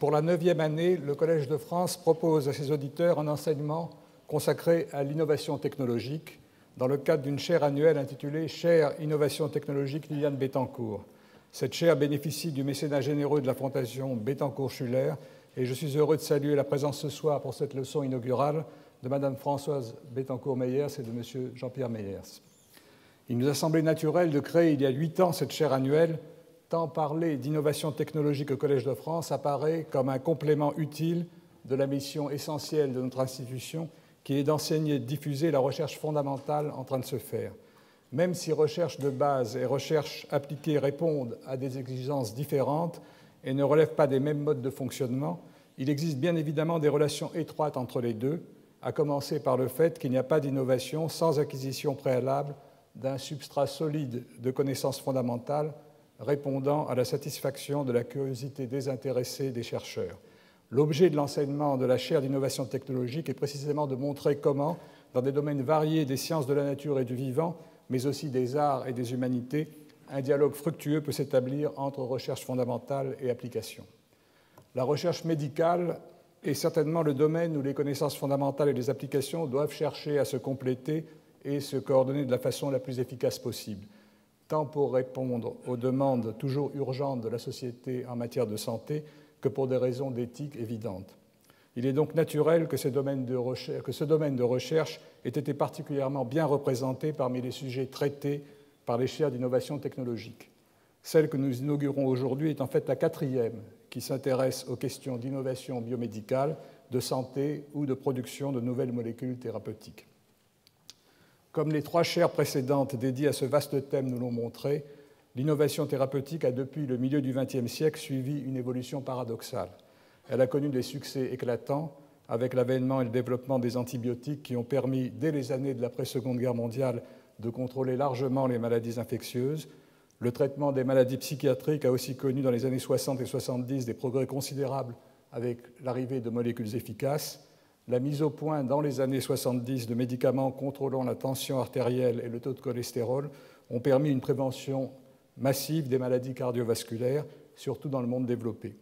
Pour la 9e année, le Collège de France propose à ses auditeurs un enseignement consacré à l'innovation technologique dans le cadre d'une chaire annuelle intitulée Chaire Innovation technologique Liliane Bettencourt. Cette chaire bénéficie du mécénat généreux de la Fondation Bettencourt-Schuller et je suis heureux de saluer la présence ce soir pour cette leçon inaugurale de Mme Françoise Bettencourt-Meyers et de M. Jean-Pierre Meyers. Il nous a semblé naturel de créer il y a 8 ans cette chaire annuelle, tant parler d'innovation technologique au Collège de France apparaît comme un complément utile de la mission essentielle de notre institution qui est d'enseigner et de diffuser la recherche fondamentale en train de se faire. Même si recherche de base et recherche appliquée répondent à des exigences différentes et ne relèvent pas des mêmes modes de fonctionnement, il existe bien évidemment des relations étroites entre les deux, à commencer par le fait qu'il n'y a pas d'innovation sans acquisition préalable d'un substrat solide de connaissances fondamentales répondant à la satisfaction de la curiosité désintéressée des chercheurs. L'objet de l'enseignement de la chaire d'innovation technologique est précisément de montrer comment, dans des domaines variés des sciences de la nature et du vivant, mais aussi des arts et des humanités, un dialogue fructueux peut s'établir entre recherche fondamentale et application. La recherche médicale est certainement le domaine où les connaissances fondamentales et les applications doivent chercher à se compléter et se coordonner de la façon la plus efficace possible, tant pour répondre aux demandes toujours urgentes de la société en matière de santé que pour des raisons d'éthique évidentes. Il est donc naturel que ce domaine de recherche ait été particulièrement bien représenté parmi les sujets traités par les chaires d'innovation technologique. Celle que nous inaugurons aujourd'hui est en fait la 4e qui s'intéresse aux questions d'innovation biomédicale, de santé ou de production de nouvelles molécules thérapeutiques. Comme les 3 chaires précédentes dédiées à ce vaste thème nous l'ont montré, l'innovation thérapeutique a depuis le milieu du XXe siècle suivi une évolution paradoxale. Elle a connu des succès éclatants avec l'avènement et le développement des antibiotiques qui ont permis, dès les années de l'après-Seconde Guerre mondiale, de contrôler largement les maladies infectieuses. Le traitement des maladies psychiatriques a aussi connu dans les années 60 et 70 des progrès considérables avec l'arrivée de molécules efficaces. La mise au point dans les années 70 de médicaments contrôlant la tension artérielle et le taux de cholestérol ont permis une prévention massive des maladies cardiovasculaires, surtout dans le monde développé.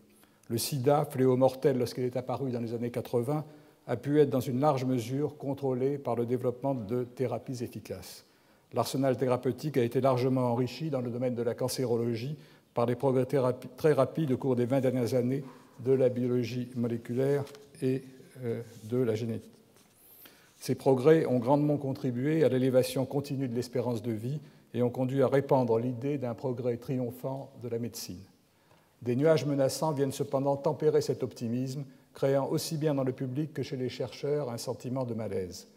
Le sida, fléau mortel lorsqu'il est apparu dans les années 80, a pu être dans une large mesure contrôlé par le développement de thérapies efficaces. L'arsenal thérapeutique a été largement enrichi dans le domaine de la cancérologie par des progrès très rapides au cours des 20 dernières années de la biologie moléculaire et de la génétique. Ces progrès ont grandement contribué à l'élévation continue de l'espérance de vie et ont conduit à répandre l'idée d'un progrès triomphant de la médecine. Des nuages menaçants viennent cependant tempérer cet optimisme, créant aussi bien dans le public que chez les chercheurs un sentiment de malaise.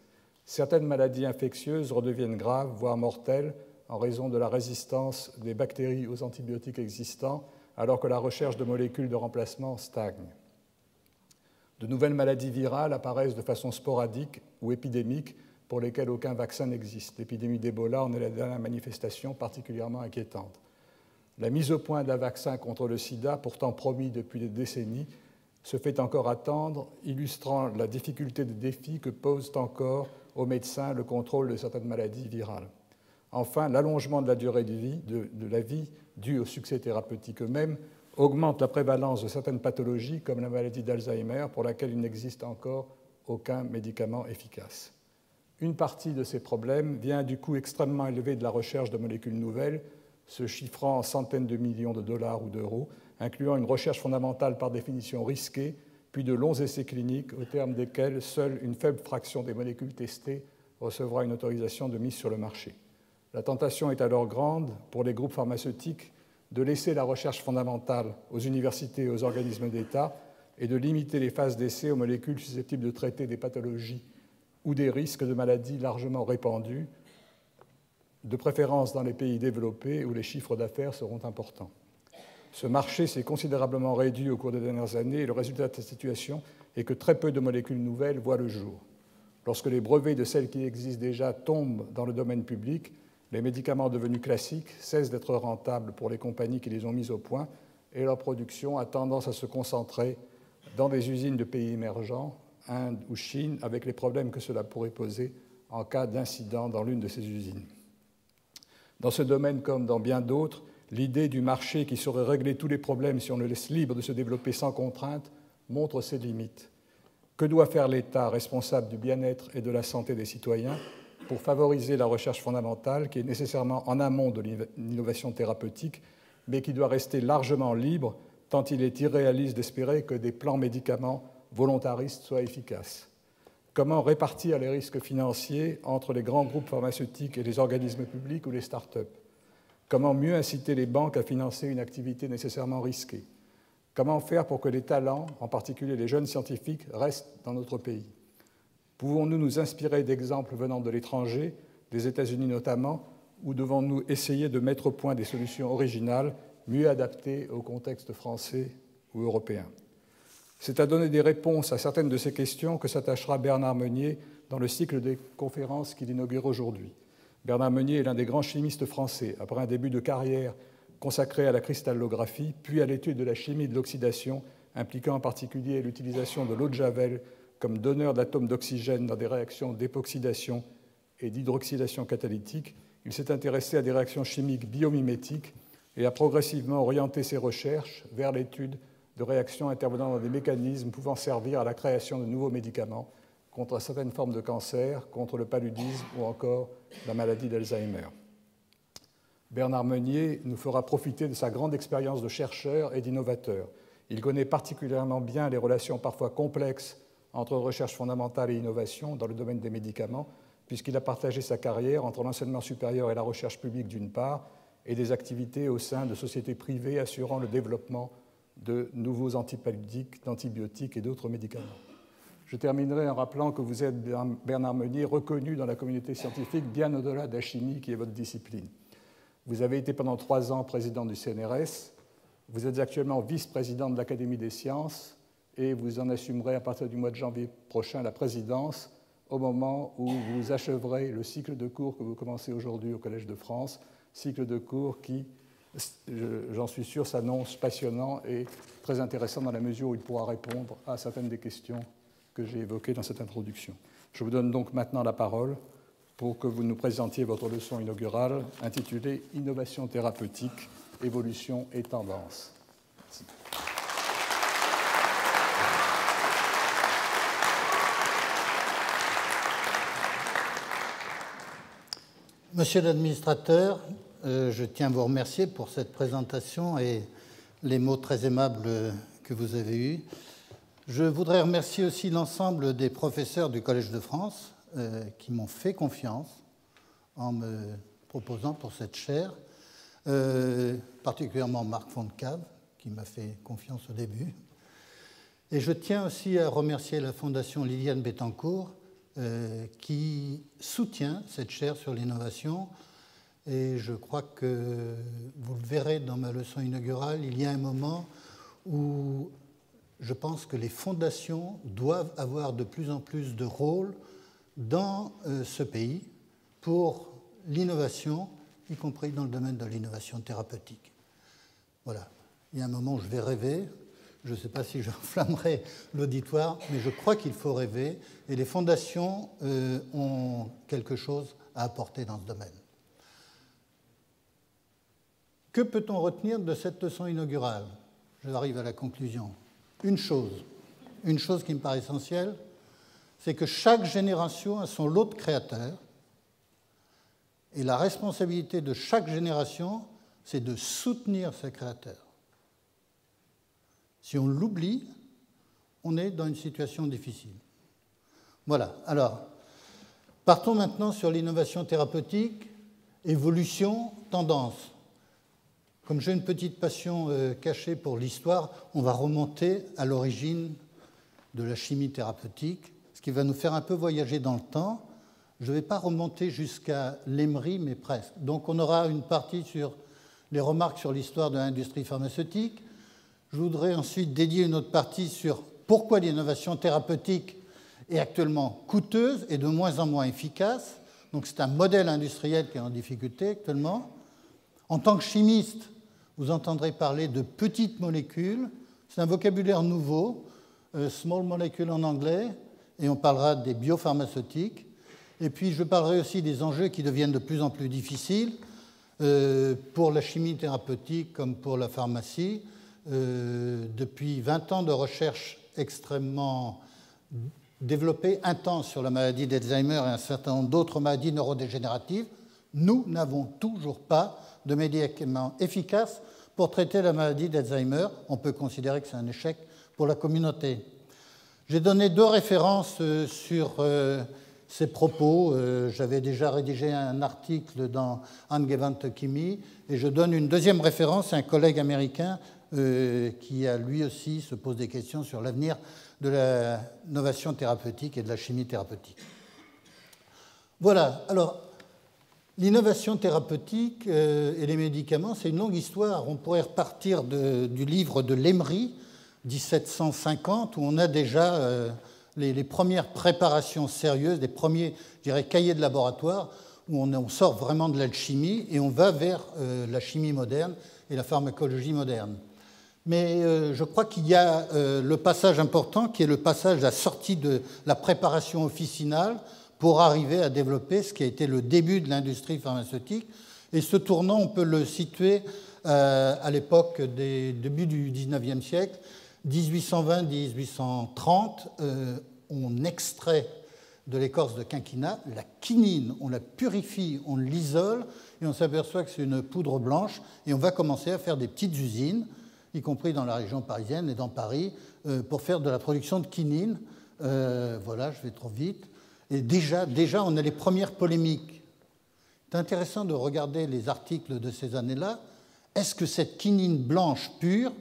Certaines maladies infectieuses redeviennent graves, voire mortelles, en raison de la résistance des bactéries aux antibiotiques existants, alors que la recherche de molécules de remplacement stagne. De nouvelles maladies virales apparaissent de façon sporadique ou épidémique pour lesquelles aucun vaccin n'existe. L'épidémie d'Ebola en est la dernière manifestation particulièrement inquiétante. La mise au point d'un vaccin contre le sida, pourtant promis depuis des décennies, se fait encore attendre, illustrant la difficulté des défis que pose encore aux médecins le contrôle de certaines maladies virales. Enfin, l'allongement de la durée de la vie, dû au succès thérapeutique eux-mêmes, augmente la prévalence de certaines pathologies comme la maladie d'Alzheimer, pour laquelle il n'existe encore aucun médicament efficace. Une partie de ces problèmes vient du coût extrêmement élevé de la recherche de molécules nouvelles, se chiffrant en centaines de millions de dollars ou d'euros, incluant une recherche fondamentale par définition risquée, puis de longs essais cliniques au terme desquels seule une faible fraction des molécules testées recevra une autorisation de mise sur le marché. La tentation est alors grande pour les groupes pharmaceutiques de laisser la recherche fondamentale aux universités et aux organismes d'État et de limiter les phases d'essai aux molécules susceptibles de traiter des pathologies ou des risques de maladies largement répandus, de préférence dans les pays développés où les chiffres d'affaires seront importants. Ce marché s'est considérablement réduit au cours des dernières années et le résultat de cette situation est que très peu de molécules nouvelles voient le jour. Lorsque les brevets de celles qui existent déjà tombent dans le domaine public, les médicaments devenus classiques cessent d'être rentables pour les compagnies qui les ont mis au point et leur production a tendance à se concentrer dans des usines de pays émergents, Inde ou Chine, avec les problèmes que cela pourrait poser en cas d'incident dans l'une de ces usines. Dans ce domaine comme dans bien d'autres, l'idée du marché qui saurait régler tous les problèmes si on le laisse libre de se développer sans contrainte montre ses limites. Que doit faire l'État responsable du bien-être et de la santé des citoyens pour favoriser la recherche fondamentale qui est nécessairement en amont de l'innovation thérapeutique, mais qui doit rester largement libre tant il est irréaliste d'espérer que des plans médicaments volontaristes soient efficaces? Comment répartir les risques financiers entre les grands groupes pharmaceutiques et les organismes publics ou les start-up? Comment mieux inciter les banques à financer une activité nécessairement risquée? Comment faire pour que les talents, en particulier les jeunes scientifiques, restent dans notre pays? Pouvons-nous nous inspirer d'exemples venant de l'étranger, des États-Unis notamment, ou devons-nous essayer de mettre au point des solutions originales, mieux adaptées au contexte français ou européen? C'est à donner des réponses à certaines de ces questions que s'attachera Bernard Meunier dans le cycle des conférences qu'il inaugure aujourd'hui. Bernard Meunier est l'un des grands chimistes français. Après un début de carrière consacré à la cristallographie, puis à l'étude de la chimie de l'oxydation, impliquant en particulier l'utilisation de l'eau de Javel comme donneur d'atomes d'oxygène dans des réactions d'époxydation et d'hydroxydation catalytique, il s'est intéressé à des réactions chimiques biomimétiques et a progressivement orienté ses recherches vers l'étude de réactions intervenant dans des mécanismes pouvant servir à la création de nouveaux médicaments contre certaines formes de cancer, contre le paludisme ou encore la maladie d'Alzheimer. Bernard Meunier nous fera profiter de sa grande expérience de chercheur et d'innovateur. Il connaît particulièrement bien les relations parfois complexes entre recherche fondamentale et innovation dans le domaine des médicaments, puisqu'il a partagé sa carrière entre l'enseignement supérieur et la recherche publique d'une part, et des activités au sein de sociétés privées assurant le développement de nouveaux antipaludiques, d'antibiotiques et d'autres médicaments. Je terminerai en rappelant que vous êtes, Bernard Meunier, reconnu dans la communauté scientifique bien au-delà de la chimie qui est votre discipline. Vous avez été pendant 3 ans président du CNRS, vous êtes actuellement vice-président de l'Académie des sciences et vous en assumerez à partir du mois de janvier prochain la présidence au moment où vous achèverez le cycle de cours que vous commencez aujourd'hui au Collège de France, cycle de cours qui, j'en suis sûr, s'annonce passionnant et très intéressant dans la mesure où il pourra répondre à certaines des questions que j'ai évoquées dans cette introduction. Je vous donne donc maintenant la parole pour que vous nous présentiez votre leçon inaugurale intitulée « Innovation thérapeutique, évolution et tendance ». Merci. Monsieur l'administrateur, je tiens à vous remercier pour cette présentation et les mots très aimables que vous avez eus. Je voudrais remercier aussi l'ensemble des professeurs du Collège de France qui m'ont fait confiance en me proposant pour cette chaire, particulièrement Marc Fontcave, qui m'a fait confiance au début. Et je tiens aussi à remercier la Fondation Liliane Bettencourt qui soutient cette chaire sur l'innovation. Et je crois que vous le verrez dans ma leçon inaugurale, il y a un moment où je pense que les fondations doivent avoir de plus en plus de rôle dans ce pays pour l'innovation, y compris dans le domaine de l'innovation thérapeutique. Voilà, il y a un moment où je vais rêver. Je ne sais pas si j'enflammerai l'auditoire, mais je crois qu'il faut rêver, et les fondations ont quelque chose à apporter dans ce domaine. Que peut-on retenir de cette leçon inaugurale? J'arrive à la conclusion. Une chose qui me paraît essentielle, c'est que chaque génération a son lot de créateurs, et la responsabilité de chaque génération, c'est de soutenir ces créateurs. Si on l'oublie, on est dans une situation difficile. Voilà. Alors, partons maintenant sur l'innovation thérapeutique, évolution, tendance. Comme j'ai une petite passion cachée pour l'histoire, on va remonter à l'origine de la chimie thérapeutique, ce qui va nous faire un peu voyager dans le temps. Je ne vais pas remonter jusqu'à l'Emery, mais presque. Donc on aura une partie sur les remarques sur l'histoire de l'industrie pharmaceutique. Je voudrais ensuite dédier une autre partie sur pourquoi l'innovation thérapeutique est actuellement coûteuse et de moins en moins efficace. Donc c'est un modèle industriel qui est en difficulté actuellement. En tant que chimiste, vous entendrez parler de petites molécules. C'est un vocabulaire nouveau, small molecule en anglais, et on parlera des biopharmaceutiques. Et puis je parlerai aussi des enjeux qui deviennent de plus en plus difficiles, Pour la chimie thérapeutique comme pour la pharmacie, depuis 20 ans de recherche extrêmement développée, intense sur la maladie d'Alzheimer et un certain nombre d'autres maladies neurodégénératives, nous n'avons toujours pas de médicaments efficaces pour traiter la maladie d'Alzheimer. On peut considérer que c'est un échec pour la communauté. J'ai donné 2 références sur ces propos. J'avais déjà rédigé un article dans Angewandte Chemie et je donne une 2e référence à un collègue américain qui, lui aussi, se pose des questions sur l'avenir de l'innovation thérapeutique et de la chimie thérapeutique. Voilà. Alors, l'innovation thérapeutique et les médicaments, c'est une longue histoire. On pourrait repartir du livre de Lemery, 1750, où on a déjà les premières préparations sérieuses, les premiers, je dirais, cahiers de laboratoire, où on sort vraiment de l'alchimie et on va vers la chimie moderne et la pharmacologie moderne. Mais je crois qu'il y a le passage important qui est le passage à la sortie de la préparation officinale pour arriver à développer ce qui a été le début de l'industrie pharmaceutique. Et ce tournant, on peut le situer à l'époque des débuts du XIXe siècle, 1820-1830, on extrait de l'écorce de quinquina la quinine, on la purifie, on l'isole et on s'aperçoit que c'est une poudre blanche et on va commencer à faire des petites usines, y compris dans la région parisienne et dans Paris, pour faire de la production de quinine. Voilà, je vais trop vite. Et déjà, on a les premières polémiques. C'est intéressant de regarder les articles de ces années-là. Est-ce que cette quinine blanche pure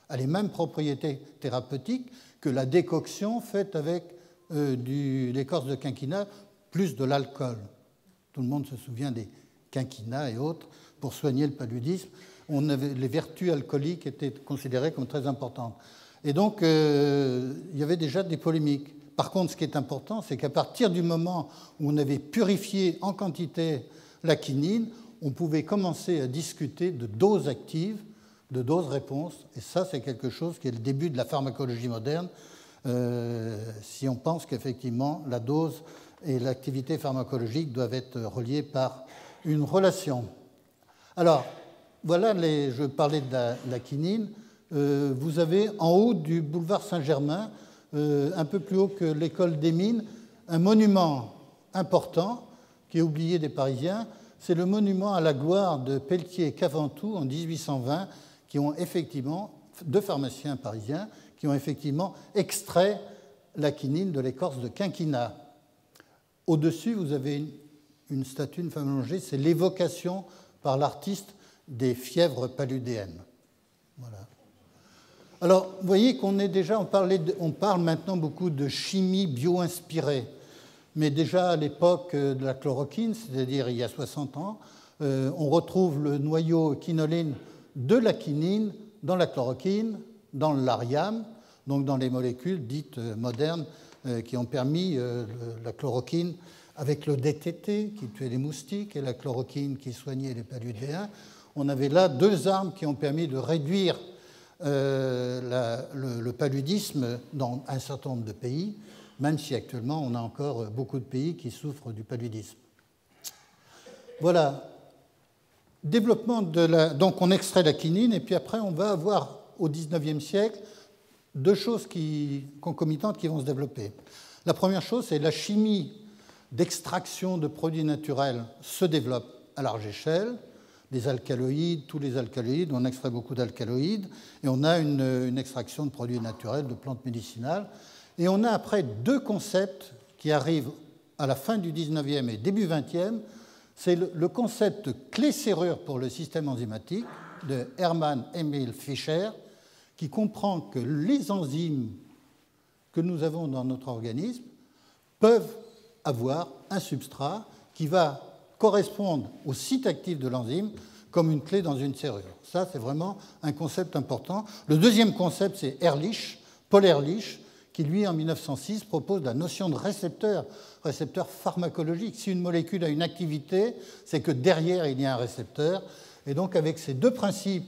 a les mêmes propriétés thérapeutiques que la décoction faite avec l'écorce de quinquina plus de l'alcool? Tout le monde se souvient des quinquinas et autres pour soigner le paludisme. Les vertus alcooliques étaient considérées comme très importantes. Et donc, il y avait déjà des polémiques. Par contre, ce qui est important, c'est qu'à partir du moment où on avait purifié en quantité la quinine, on pouvait commencer à discuter de doses actives, de doses-réponses. Et ça, c'est quelque chose qui est le début de la pharmacologie moderne, si on pense qu'effectivement, la dose et l'activité pharmacologique doivent être reliées par une relation. Alors, voilà, je parlais de la quinine. Vous avez en haut du boulevard Saint-Germain, un peu plus haut que l'école des mines, un monument important qui est oublié des Parisiens. C'est le monument à la gloire de Pelletier et Caventou en 1820, qui ont effectivement, 2 pharmaciens parisiens, qui ont effectivement extrait la quinine de l'écorce de quinquina. Au-dessus, vous avez une statue, une femme allongée, c'est l'évocation par l'artiste des fièvres paludéennes. Voilà. Alors, vous voyez qu'on est déjà, on parle maintenant beaucoup de chimie bio-inspirée, mais déjà à l'époque de la chloroquine, c'est-à-dire il y a 60 ans, on retrouve le noyau quinoline de la quinine dans la chloroquine, dans l'ariam, donc dans les molécules dites modernes qui ont permis la chloroquine avec le DTT qui tuait les moustiques et la chloroquine qui soignait les paludéens. On avait là 2 armes qui ont permis de réduire le paludisme dans un certain nombre de pays, même si actuellement on a encore beaucoup de pays qui souffrent du paludisme. Voilà. Développement donc on extrait la quinine et puis après on va avoir au XIXe siècle 2 choses concomitantes qui vont se développer. La première chose, c'est la chimie d'extraction de produits naturels se développe à large échelle. Les alcaloïdes, tous les alcaloïdes, on extrait beaucoup d'alcaloïdes et on a une extraction de produits naturels, de plantes médicinales. Et on a après 2 concepts qui arrivent à la fin du XIXe et début XXe. C'est le concept clé-serrure pour le système enzymatique de Hermann Emil Fischer, qui comprend que les enzymes que nous avons dans notre organisme peuvent avoir un substrat qui va correspondre au site actif de l'enzyme comme une clé dans une serrure. Ça, c'est vraiment un concept important. Le deuxième concept, c'est Ehrlich, Paul Ehrlich, qui, lui, en 1906, propose la notion de récepteur pharmacologique. Si une molécule a une activité, c'est que derrière, il y a un récepteur. Et donc, avec ces 2 principes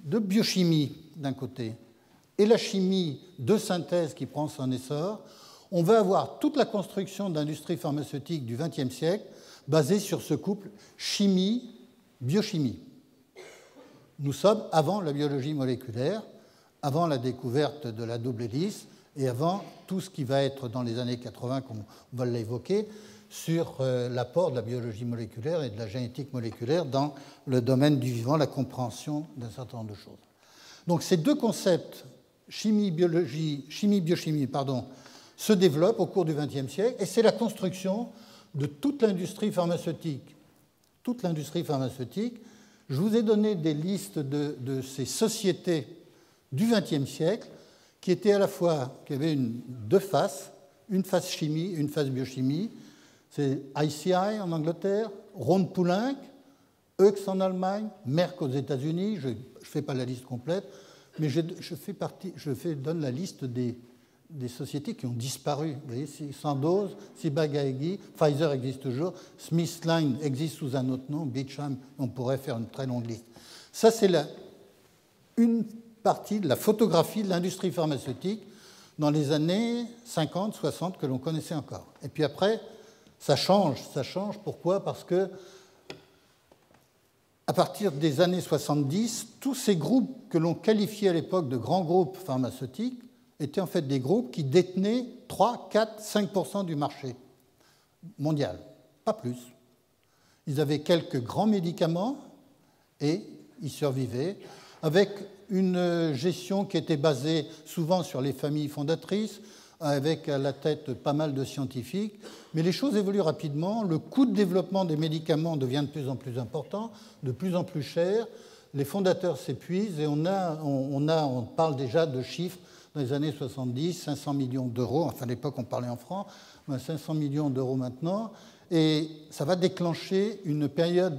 de biochimie, d'un côté, et la chimie de synthèse qui prend son essor, on va avoir toute la construction de l'industrie pharmaceutique du XXe siècle basée sur ce couple chimie biochimie. Nous sommes avant la biologie moléculaire, avant la découverte de la double hélice et avant tout ce qui va être dans les années 80, comme on va l'évoquer, sur l'apport de la biologie moléculaire et de la génétique moléculaire dans le domaine du vivant, la compréhension d'un certain nombre de choses. Donc ces deux concepts, chimie-biochimie, se développent au cours du XXe siècle et c'est la construction de toute l'industrie pharmaceutique. Toute l'industrie pharmaceutique. Je vous ai donné des listes de ces sociétés du XXe siècle qui étaient à la fois, qui avaient deux faces, une face chimie, une face biochimie. C'est ICI en Angleterre, Rhône-Poulenc, Hoechst en Allemagne, Merck aux États-Unis. Je ne fais pas la liste complète, mais je donne la liste des sociétés qui ont disparu. Vous voyez, Sandoz, Ciba-Geigy, Pfizer existe toujours, SmithKline existe sous un autre nom, Beecham, on pourrait faire une très longue liste. Ça, c'est une partie de la photographie de l'industrie pharmaceutique dans les années 50, 60 que l'on connaissait encore. Et puis après, ça change. Pourquoi ? Parce que à partir des années 70, tous ces groupes que l'on qualifiait à l'époque de grands groupes pharmaceutiques étaient en fait des groupes qui détenaient 3, 4, 5% du marché mondial, pas plus. Ils avaient quelques grands médicaments et ils survivaient avec une gestion qui était basée souvent sur les familles fondatrices, avec à la tête pas mal de scientifiques. Mais les choses évoluent rapidement. Le coût de développement des médicaments devient de plus en plus important, de plus en plus cher. Les fondateurs s'épuisent et on parle déjà de chiffres dans les années 70, 500 millions d'euros. Enfin, à l'époque, on parlait en francs, 500 millions d'euros maintenant. Et ça va déclencher une période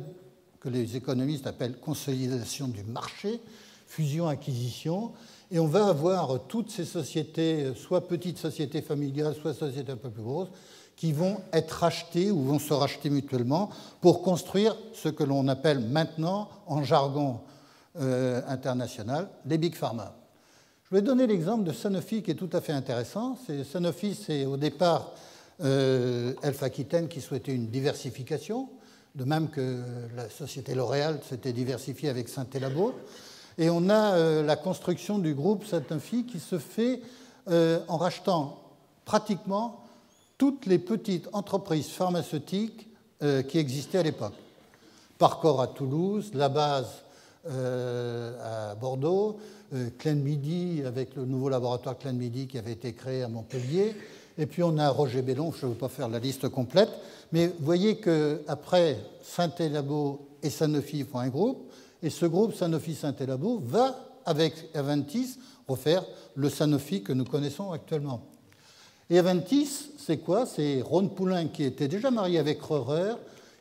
que les économistes appellent consolidation du marché, fusion-acquisition. Et on va avoir toutes ces sociétés, soit petites sociétés familiales, soit sociétés un peu plus grosses, qui vont être rachetées ou vont se racheter mutuellement pour construire ce que l'on appelle maintenant, en jargon international, les big pharma. Je vais donner l'exemple de Sanofi qui est tout à fait intéressant. Sanofi, c'est au départ Elf Aquitaine qui souhaitait une diversification, de même que la société L'Oréal s'était diversifiée avec Saint-Élabo. Et on a la construction du groupe Sanofi qui se fait en rachetant pratiquement toutes les petites entreprises pharmaceutiques qui existaient à l'époque. Parcor à Toulouse, La Base à Bordeaux, Clen-Midi avec le nouveau laboratoire Clen-Midi qui avait été créé à Montpellier. Et puis on a Roger Bellon, je ne vais pas faire la liste complète, mais vous voyez qu'après Saint-Élabo et Sanofi font un groupe. Et ce groupe Sanofi-Saint-Élabo va, avec Aventis, refaire le Sanofi que nous connaissons actuellement. Et Aventis, c'est quoi ? C'est Rhône-Poulenc qui était déjà marié avec Röhrer,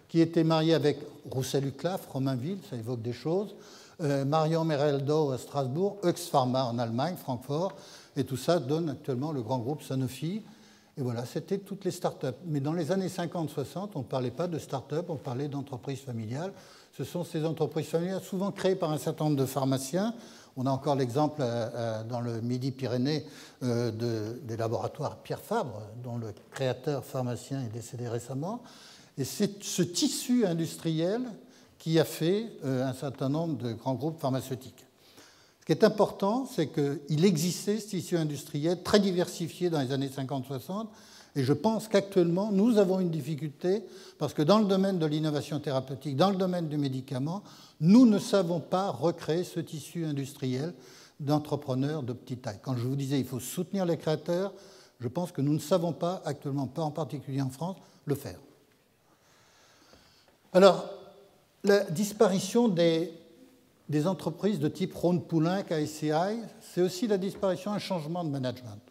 qui était marié avec Roussel-Uclaf, Romainville, ça évoque des choses, Marion Mereldo à Strasbourg, Hoechst Pharma en Allemagne, Francfort, et tout ça donne actuellement le grand groupe Sanofi. Et voilà, c'était toutes les start-up. Mais dans les années 50-60, on ne parlait pas de start-up, on parlait d'entreprises familiales. Ce sont ces entreprises familiales souvent créées par un certain nombre de pharmaciens. On a encore l'exemple dans le Midi-Pyrénées des laboratoires Pierre Fabre, dont le créateur pharmacien est décédé récemment. Et c'est ce tissu industriel qui a fait un certain nombre de grands groupes pharmaceutiques. Ce qui est important, c'est qu'il existait ce tissu industriel très diversifié dans les années 50-60. Et je pense qu'actuellement, nous avons une difficulté parce que dans le domaine de l'innovation thérapeutique, dans le domaine du médicament, nous ne savons pas recréer ce tissu industriel d'entrepreneurs de petite taille. Quand je vous disais qu'il faut soutenir les créateurs, je pense que nous ne savons pas actuellement, pas en particulier en France, le faire. Alors, la disparition des entreprises de type Rhône-Poulenc, ICI, c'est aussi la disparition, un changement de management.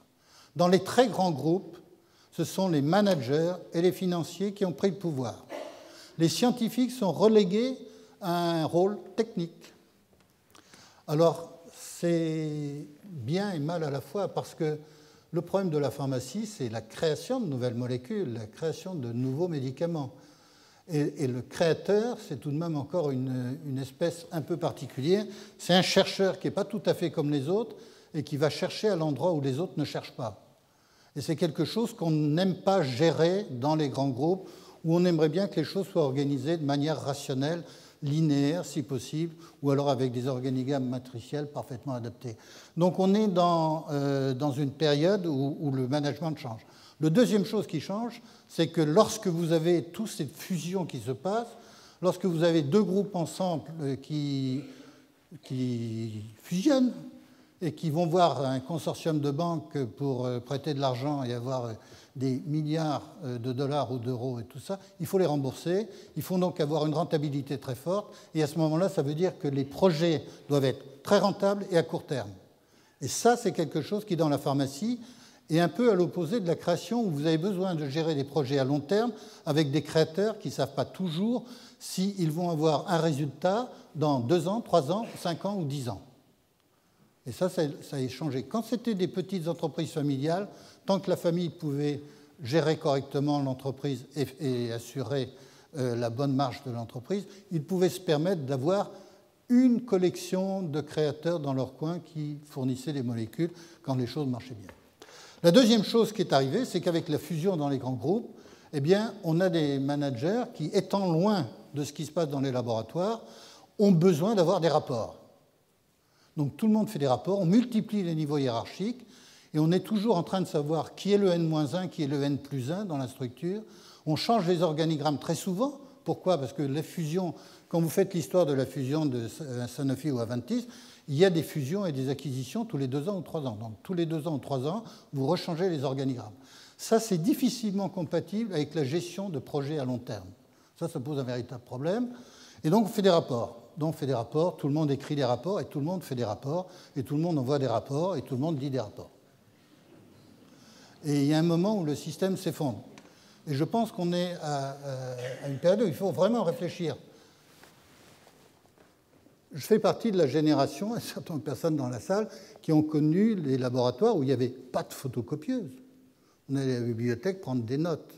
Dans les très grands groupes, ce sont les managers et les financiers qui ont pris le pouvoir. Les scientifiques sont relégués à un rôle technique. Alors, c'est bien et mal à la fois parce que le problème de la pharmacie, c'est la création de nouvelles molécules, la création de nouveaux médicaments. Et le créateur, c'est tout de même encore une espèce un peu particulière. C'est un chercheur qui n'est pas tout à fait comme les autres et qui va chercher à l'endroit où les autres ne cherchent pas. Et c'est quelque chose qu'on n'aime pas gérer dans les grands groupes, où on aimerait bien que les choses soient organisées de manière rationnelle, linéaires si possible, ou alors avec des organigrammes matriciels parfaitement adaptés. Donc on est dans une période où le management change. La deuxième chose qui change, c'est que lorsque vous avez toutes ces fusions qui se passent, lorsque vous avez deux groupes ensemble qui fusionnent et qui vont voir un consortium de banques pour prêter de l'argent et avoir des milliards de dollars ou d'euros et tout ça, il faut les rembourser, il faut donc avoir une rentabilité très forte, et à ce moment-là, ça veut dire que les projets doivent être très rentables et à court terme. Et ça, c'est quelque chose qui, dans la pharmacie, est un peu à l'opposé de la création, où vous avez besoin de gérer des projets à long terme avec des créateurs qui ne savent pas toujours s'ils vont avoir un résultat dans 2 ans, 3 ans, 5 ans ou 10 ans. Et ça a changé. Quand c'était des petites entreprises familiales, tant que la famille pouvait gérer correctement l'entreprise et assurer la bonne marge de l'entreprise, ils pouvaient se permettre d'avoir une collection de créateurs dans leur coin qui fournissaient les molécules quand les choses marchaient bien. La deuxième chose qui est arrivée, c'est qu'avec la fusion dans les grands groupes, eh bien, on a des managers qui, étant loin de ce qui se passe dans les laboratoires, ont besoin d'avoir des rapports. Donc tout le monde fait des rapports, on multiplie les niveaux hiérarchiques et on est toujours en train de savoir qui est le N-1, qui est le N+1 dans la structure. On change les organigrammes très souvent. Pourquoi? Parce que les fusions, quand vous faites l'histoire de la fusion de Sanofi ou Aventis, il y a des fusions et des acquisitions tous les 2 ans ou 3 ans. Donc tous les 2 ans ou 3 ans, vous rechangez les organigrammes. Ça, c'est difficilement compatible avec la gestion de projets à long terme. Ça pose un véritable problème. Et donc on fait des rapports. Donc on fait des rapports, tout le monde écrit des rapports, et tout le monde fait des rapports, et tout le monde envoie des rapports, et tout le monde lit des rapports. Et il y a un moment où le système s'effondre. Et je pense qu'on est à une période où il faut vraiment réfléchir. Je fais partie de la génération, et certaines personnes dans la salle, qui ont connu les laboratoires où il n'y avait pas de photocopieuse. On allait à la bibliothèque prendre des notes.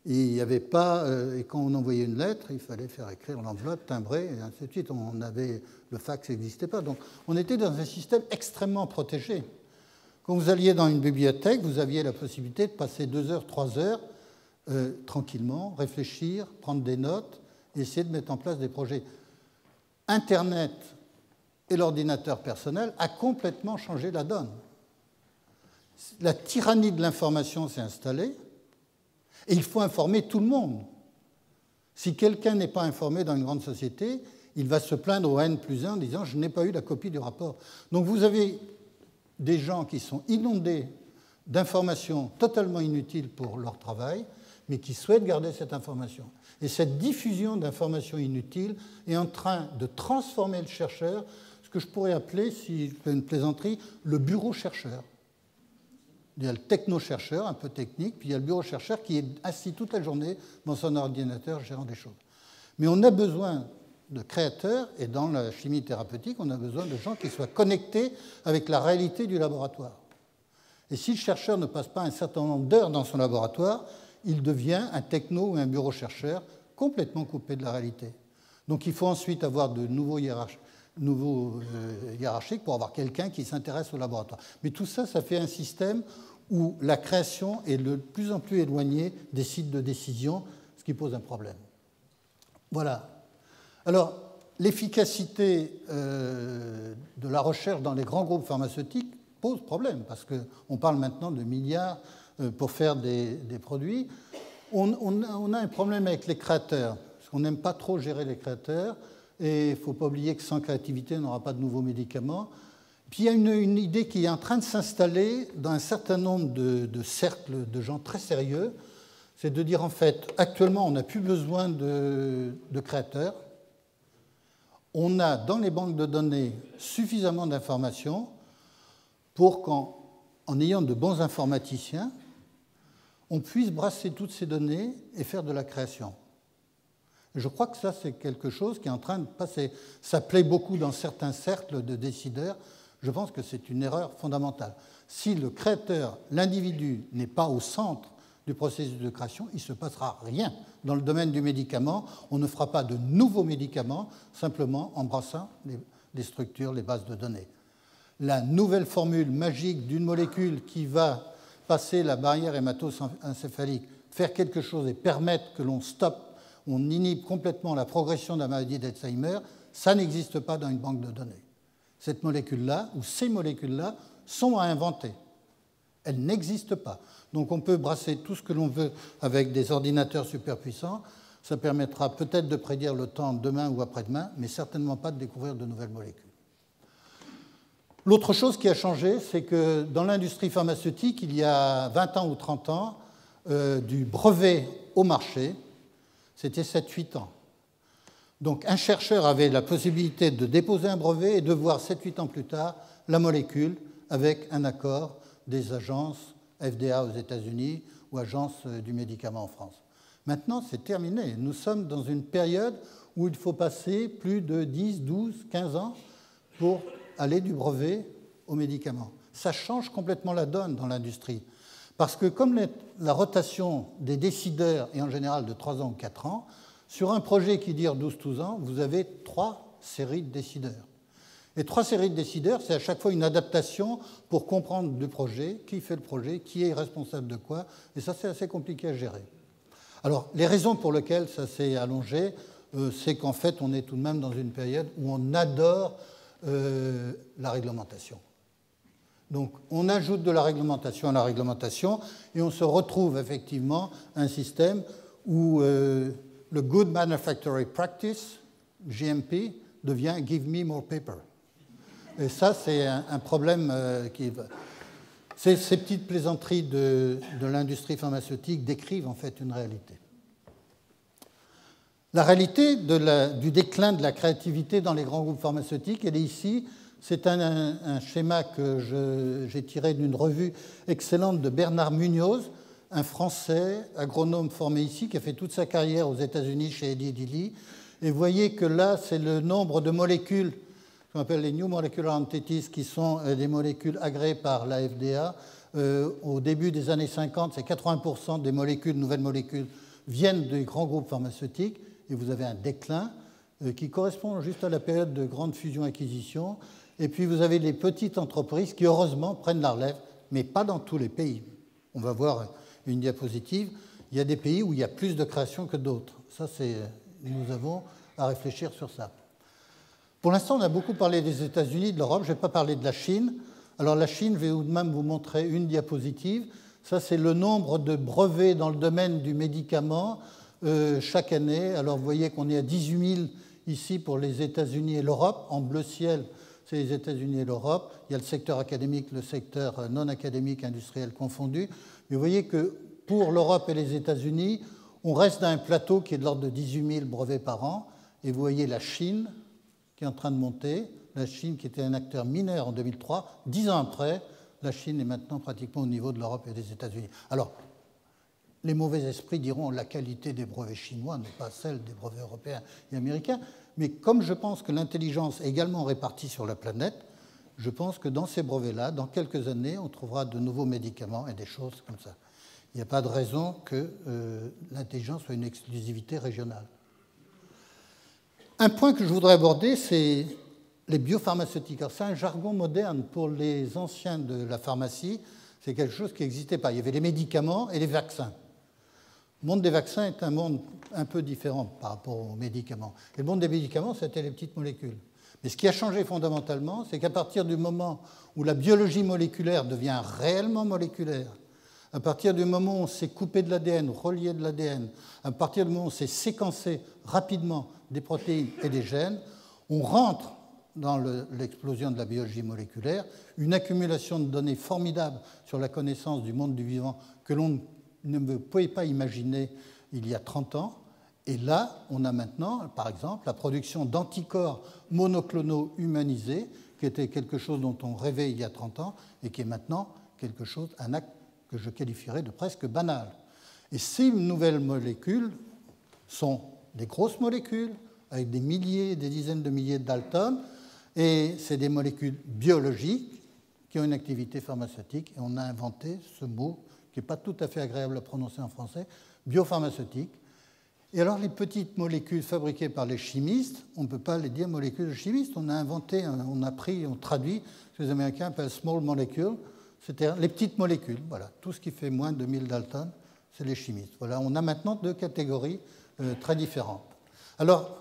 Et il n'y avait pas, et quand on envoyait une lettre, il fallait faire écrire l'enveloppe, timbrer, et ainsi de suite. Le fax n'existait pas. Donc on était dans un système extrêmement protégé. Quand vous alliez dans une bibliothèque, vous aviez la possibilité de passer 2 heures, 3 heures, tranquillement, réfléchir, prendre des notes, et essayer de mettre en place des projets. Internet et l'ordinateur personnel a complètement changé la donne. La tyrannie de l'information s'est installée, et il faut informer tout le monde. Si quelqu'un n'est pas informé dans une grande société, il va se plaindre au N+1 en disant « je n'ai pas eu la copie du rapport ». Donc vous avez des gens qui sont inondés d'informations totalement inutiles pour leur travail, mais qui souhaitent garder cette information. Et cette diffusion d'informations inutiles est en train de transformer le chercheur, ce que je pourrais appeler, si je fais une plaisanterie, le bureau chercheur. Il y a le techno-chercheur, un peu technique, puis il y a le bureau-chercheur qui est assis toute la journée dans son ordinateur gérant des choses. Mais on a besoin de créateurs, et dans la chimie thérapeutique, on a besoin de gens qui soient connectés avec la réalité du laboratoire. Et si le chercheur ne passe pas un certain nombre d'heures dans son laboratoire, il devient un techno ou un bureau-chercheur complètement coupé de la réalité. Donc il faut ensuite avoir de nouveaux hiérarchiques pour avoir quelqu'un qui s'intéresse au laboratoire. Mais tout ça, ça fait un système où la création est de plus en plus éloignée des sites de décision, ce qui pose un problème. Voilà. Alors, l'efficacité de la recherche dans les grands groupes pharmaceutiques pose problème, parce qu'on parle maintenant de milliards pour faire des produits. On a un problème avec les créateurs, parce qu'on n'aime pas trop gérer les créateurs, et il ne faut pas oublier que sans créativité, on n'aura pas de nouveaux médicaments. Puis il y a une idée qui est en train de s'installer dans un certain nombre de cercles de gens très sérieux, c'est de dire en fait, actuellement, on n'a plus besoin de créateurs. On a dans les banques de données suffisamment d'informations pour qu'en ayant de bons informaticiens, on puisse brasser toutes ces données et faire de la création. Je crois que ça, c'est quelque chose qui est en train de passer. Ça plaît beaucoup dans certains cercles de décideurs. Je pense que c'est une erreur fondamentale. Si le créateur, l'individu, n'est pas au centre du processus de création, il ne se passera rien. Dans le domaine du médicament, on ne fera pas de nouveaux médicaments simplement en brassant les structures, les bases de données. La nouvelle formule magique d'une molécule qui va passer la barrière hémato-encéphalique, faire quelque chose et permettre que l'on stoppe on inhibe complètement la progression de la maladie d'Alzheimer, ça n'existe pas dans une banque de données. Cette molécule-là, ou ces molécules-là, sont à inventer. Elles n'existent pas. Donc on peut brasser tout ce que l'on veut avec des ordinateurs superpuissants. Ça permettra peut-être de prédire le temps demain ou après-demain, mais certainement pas de découvrir de nouvelles molécules. L'autre chose qui a changé, c'est que dans l'industrie pharmaceutique, il y a 20 ans ou 30 ans, du brevet au marché, c'était 7-8 ans. Donc un chercheur avait la possibilité de déposer un brevet et de voir 7-8 ans plus tard la molécule avec un accord des agences FDA aux États-Unis ou agences du médicament en France. Maintenant, c'est terminé. Nous sommes dans une période où il faut passer plus de 10, 12, 15 ans pour aller du brevet au médicament. Ça change complètement la donne dans l'industrie. Parce que comme la rotation des décideurs est en général de 3 ans ou 4 ans, sur un projet qui dure 12-12 ans, vous avez 3 séries de décideurs. Et 3 séries de décideurs, c'est à chaque fois une adaptation pour comprendre le projet, qui fait le projet, qui est responsable de quoi, et ça c'est assez compliqué à gérer. Alors, les raisons pour lesquelles ça s'est allongé, c'est qu'en fait, on est tout de même dans une période où on adore la réglementation. Donc, on ajoute de la réglementation à la réglementation et on se retrouve effectivement un système où le Good Manufacturing Practice, GMP, devient Give me more paper. Et ça, c'est un problème qui... Ces petites plaisanteries de l'industrie pharmaceutique décrivent en fait une réalité. La réalité du déclin de la créativité dans les grands groupes pharmaceutiques, elle est ici. C'est un schéma que j'ai tiré d'une revue excellente de Bernard Munoz, un Français agronome formé ici, qui a fait toute sa carrière aux États-Unis chez Eli Lilly. Et vous voyez que là, c'est le nombre de molécules qu'on appelle les New Molecular Entities, qui sont des molécules agréées par la FDA. Au début des années 50, c'est 80% des molécules, nouvelles molécules, viennent des grands groupes pharmaceutiques, et vous avez un déclin qui correspond juste à la période de grande fusion-acquisition. Et puis vous avez les petites entreprises qui, heureusement, prennent la relève, mais pas dans tous les pays. On va voir une diapositive. Il y a des pays où il y a plus de création que d'autres. Ça, nous avons à réfléchir sur ça. Pour l'instant, on a beaucoup parlé des États-Unis, de l'Europe. Je ne vais pas parler de la Chine. Alors la Chine, je vais tout de même vous montrer une diapositive. Ça, c'est le nombre de brevets dans le domaine du médicament chaque année. Alors vous voyez qu'on est à 18 000 ici pour les États-Unis et l'Europe. En bleu ciel, c'est les États-Unis et l'Europe. Il y a le secteur académique, le secteur non académique, industriel confondu. Mais vous voyez que pour l'Europe et les États-Unis, on reste dans un plateau qui est de l'ordre de 18 000 brevets par an. Et vous voyez la Chine qui est en train de monter. La Chine qui était un acteur mineur en 2003. 10 ans après, la Chine est maintenant pratiquement au niveau de l'Europe et des États-Unis. Alors, les mauvais esprits diront que la qualité des brevets chinois n'est pas celle des brevets européens et américains. Mais comme je pense que l'intelligence est également répartie sur la planète, je pense que dans ces brevets-là, dans quelques années, on trouvera de nouveaux médicaments et des choses comme ça. Il n'y a pas de raison que l'intelligence soit une exclusivité régionale. Un point que je voudrais aborder, c'est les biopharmaceutiques. C'est un jargon moderne pour les anciens de la pharmacie. C'est quelque chose qui n'existait pas. Il y avait les médicaments et les vaccins. Le monde des vaccins est un monde un peu différent par rapport aux médicaments. Et le monde des médicaments, c'était les petites molécules. Mais ce qui a changé fondamentalement, c'est qu'à partir du moment où la biologie moléculaire devient réellement moléculaire, à partir du moment où on s'est coupé de l'ADN, relié de l'ADN, à partir du moment où on s'est séquencé rapidement des protéines et des gènes, on rentre dans l'explosion de la biologie moléculaire, une accumulation de données formidables sur la connaissance du monde du vivant que l'on ne pouvait pas imaginer il y a 30 ans. Et là, on a maintenant, par exemple, la production d'anticorps monoclonaux humanisés, qui était quelque chose dont on rêvait il y a 30 ans, et qui est maintenant quelque chose, un acte que je qualifierais de presque banal. Et ces nouvelles molécules sont des grosses molécules, avec des milliers, des dizaines de milliers de daltons, et c'est des molécules biologiques qui ont une activité pharmaceutique. Et on a inventé ce mot, qui n'est pas tout à fait agréable à prononcer en français, biopharmaceutique. Et alors les petites molécules fabriquées par les chimistes, on ne peut pas les dire molécules de chimistes. On a inventé, on a pris, on traduit, ce que les Américains appellent small molecules, c'est-à-dire les petites molécules. Voilà, tout ce qui fait moins de 1000 daltons, c'est les chimistes. Voilà, on a maintenant 2 catégories, très différentes. Alors,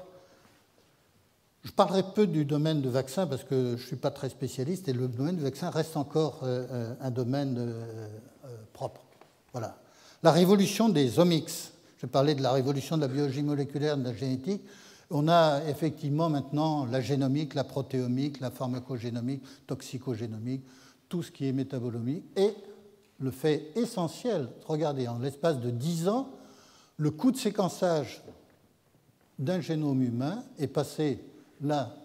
je parlerai peu du domaine de vaccins parce que je ne suis pas très spécialiste et le domaine du vaccin reste encore un domaine propre. Voilà. La révolution des omics, je parlais de la révolution de la biologie moléculaire, de la génétique. On a effectivement maintenant la génomique, la protéomique, la pharmacogénomique, toxicogénomique, tout ce qui est métabolomique. Et le fait essentiel, regardez, en l'espace de 10 ans, le coût de séquençage d'un génome humain est passé là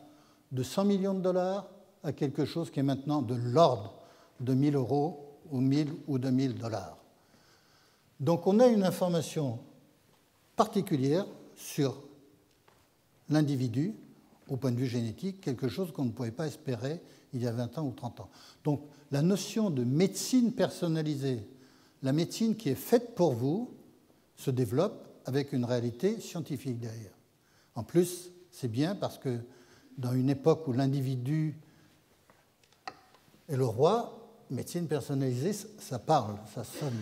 de 100 millions de dollars à quelque chose qui est maintenant de l'ordre de 1 000 euros ou 1 000 ou 2 000 dollars. Donc on a une information particulière sur l'individu au point de vue génétique, quelque chose qu'on ne pouvait pas espérer il y a 20 ans ou 30 ans. Donc la notion de médecine personnalisée, la médecine qui est faite pour vous, se développe avec une réalité scientifique derrière. En plus, c'est bien parce que dans une époque où l'individu est le roi, médecine personnalisée, ça parle, ça sonne.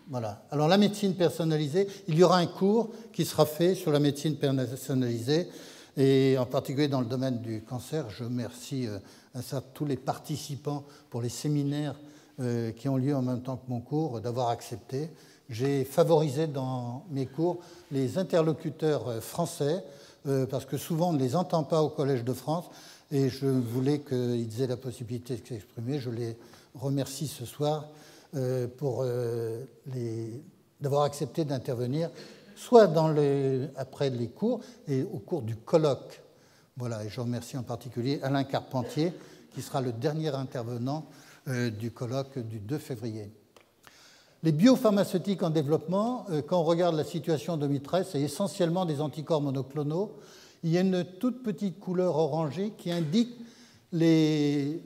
Voilà. Alors la médecine personnalisée, il y aura un cours qui sera fait sur la médecine personnalisée, et en particulier dans le domaine du cancer. Je remercie tous les participants pour les séminaires qui ont lieu en même temps que mon cours d'avoir accepté. J'ai favorisé dans mes cours les interlocuteurs français, parce que souvent on ne les entend pas au Collège de France, et je voulais qu'ils aient la possibilité de s'exprimer. Je les remercie ce soir pour d'avoir accepté d'intervenir, soit après les cours et au cours du colloque. Voilà, et je remercie en particulier Alain Carpentier, qui sera le dernier intervenant du colloque du 2 février. Les biopharmaceutiques en développement, quand on regarde la situation en 2013, c'est essentiellement des anticorps monoclonaux. Il y a une toute petite couleur orangée qui indique les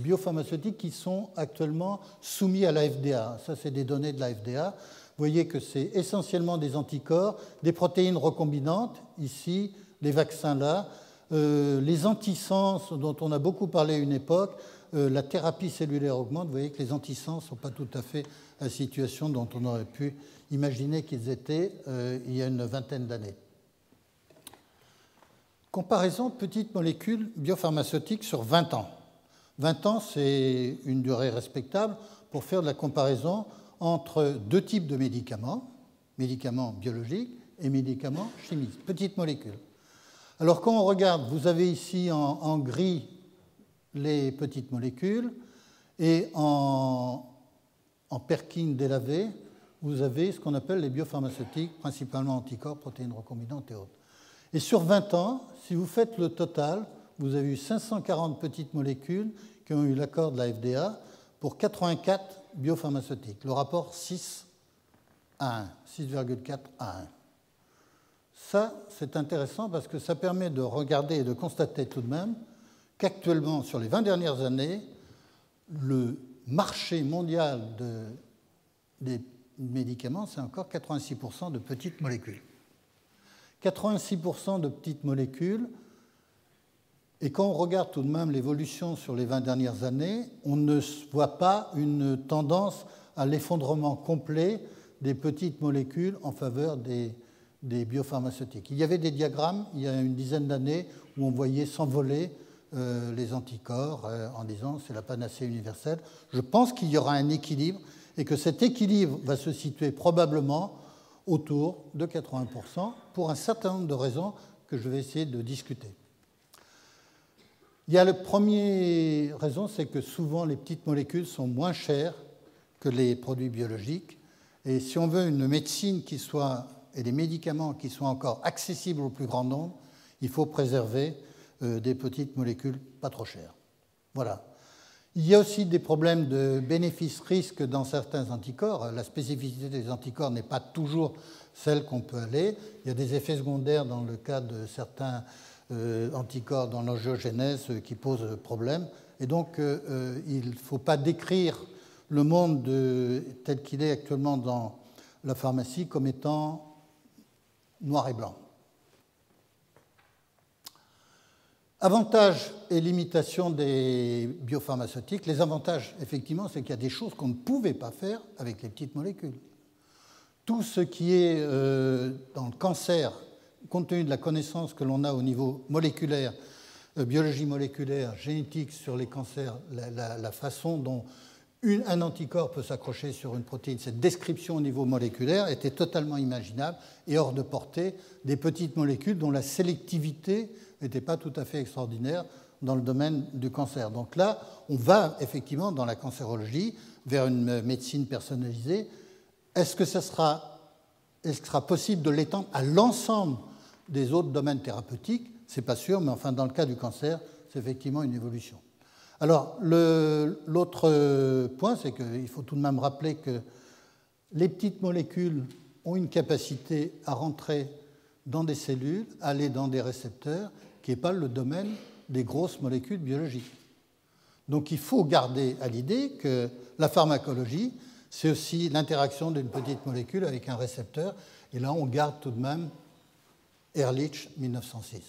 biopharmaceutiques qui sont actuellement soumis à la FDA. Ça, c'est des données de la FDA. Vous voyez que c'est essentiellement des anticorps, des protéines recombinantes, ici, les vaccins là, les antisens dont on a beaucoup parlé à une époque, la thérapie cellulaire augmente. Vous voyez que les antisens ne sont pas tout à fait la situation dont on aurait pu imaginer qu'ils étaient il y a une vingtaine d'années. Comparaison petites molécules biopharmaceutiques sur 20 ans. 20 ans, c'est une durée respectable pour faire de la comparaison entre deux types de médicaments, médicaments biologiques et médicaments chimiques, petites molécules. Alors quand on regarde, vous avez ici en gris les petites molécules et en Perkin délavé, vous avez ce qu'on appelle les biopharmaceutiques, principalement anticorps, protéines recombinantes et autres. Et sur 20 ans, si vous faites le total, vous avez eu 540 petites molécules qui ont eu l'accord de la FDA pour 84 biopharmaceutiques. Le rapport 6 à 1, 6,4 à 1. Ça, c'est intéressant parce que ça permet de regarder et de constater tout de même qu'actuellement, sur les 20 dernières années, le marché mondial des médicaments, c'est encore 86% de petites molécules. 86% de petites molécules, et quand on regarde tout de même l'évolution sur les 20 dernières années, on ne voit pas une tendance à l'effondrement complet des petites molécules en faveur des biopharmaceutiques. Il y avait des diagrammes, il y a une dizaine d'années, où on voyait s'envoler les anticorps en disant c'est la panacée universelle. Je pense qu'il y aura un équilibre et que cet équilibre va se situer probablement autour de 80% pour un certain nombre de raisons que je vais essayer de discuter. Il y a la première raison, c'est que souvent les petites molécules sont moins chères que les produits biologiques. Et si on veut une médecine qui soit, et des médicaments qui soient encore accessibles au plus grand nombre, il faut préserver des petites molécules pas trop chères. Voilà. Il y a aussi des problèmes de bénéfice-risque dans certains anticorps. La spécificité des anticorps n'est pas toujours celle qu'on peut aller. Il y a des effets secondaires dans le cas de certains anticorps dans l'angiogénèse qui posent problème. Et donc, il ne faut pas décrire le monde tel qu'il est actuellement dans la pharmacie comme étant noir et blanc. Avantages et limitations des biopharmaceutiques. Les avantages, effectivement, c'est qu'il y a des choses qu'on ne pouvait pas faire avec les petites molécules. tout ce qui est dans le cancer, compte tenu de la connaissance que l'on a au niveau moléculaire, biologie moléculaire, génétique sur les cancers, la façon dont un anticorps peut s'accrocher sur une protéine, cette description au niveau moléculaire était totalement imaginable et hors de portée des petites molécules dont la sélectivité n'était pas tout à fait extraordinaire dans le domaine du cancer. Donc là, on va effectivement dans la cancérologie vers une médecine personnalisée. Est-ce que ce sera possible de l'étendre à l'ensemble des autres domaines thérapeutiques? Ce n'est pas sûr, mais enfin, dans le cas du cancer, c'est effectivement une évolution. Alors, l'autre point, c'est qu'il faut tout de même rappeler que les petites molécules ont une capacité à rentrer dans des cellules, aller dans des récepteurs, qui n'est pas le domaine des grosses molécules biologiques. Donc, il faut garder à l'idée que la pharmacologie, c'est aussi l'interaction d'une petite molécule avec un récepteur. Et là, on garde tout de même Ehrlich, 1906.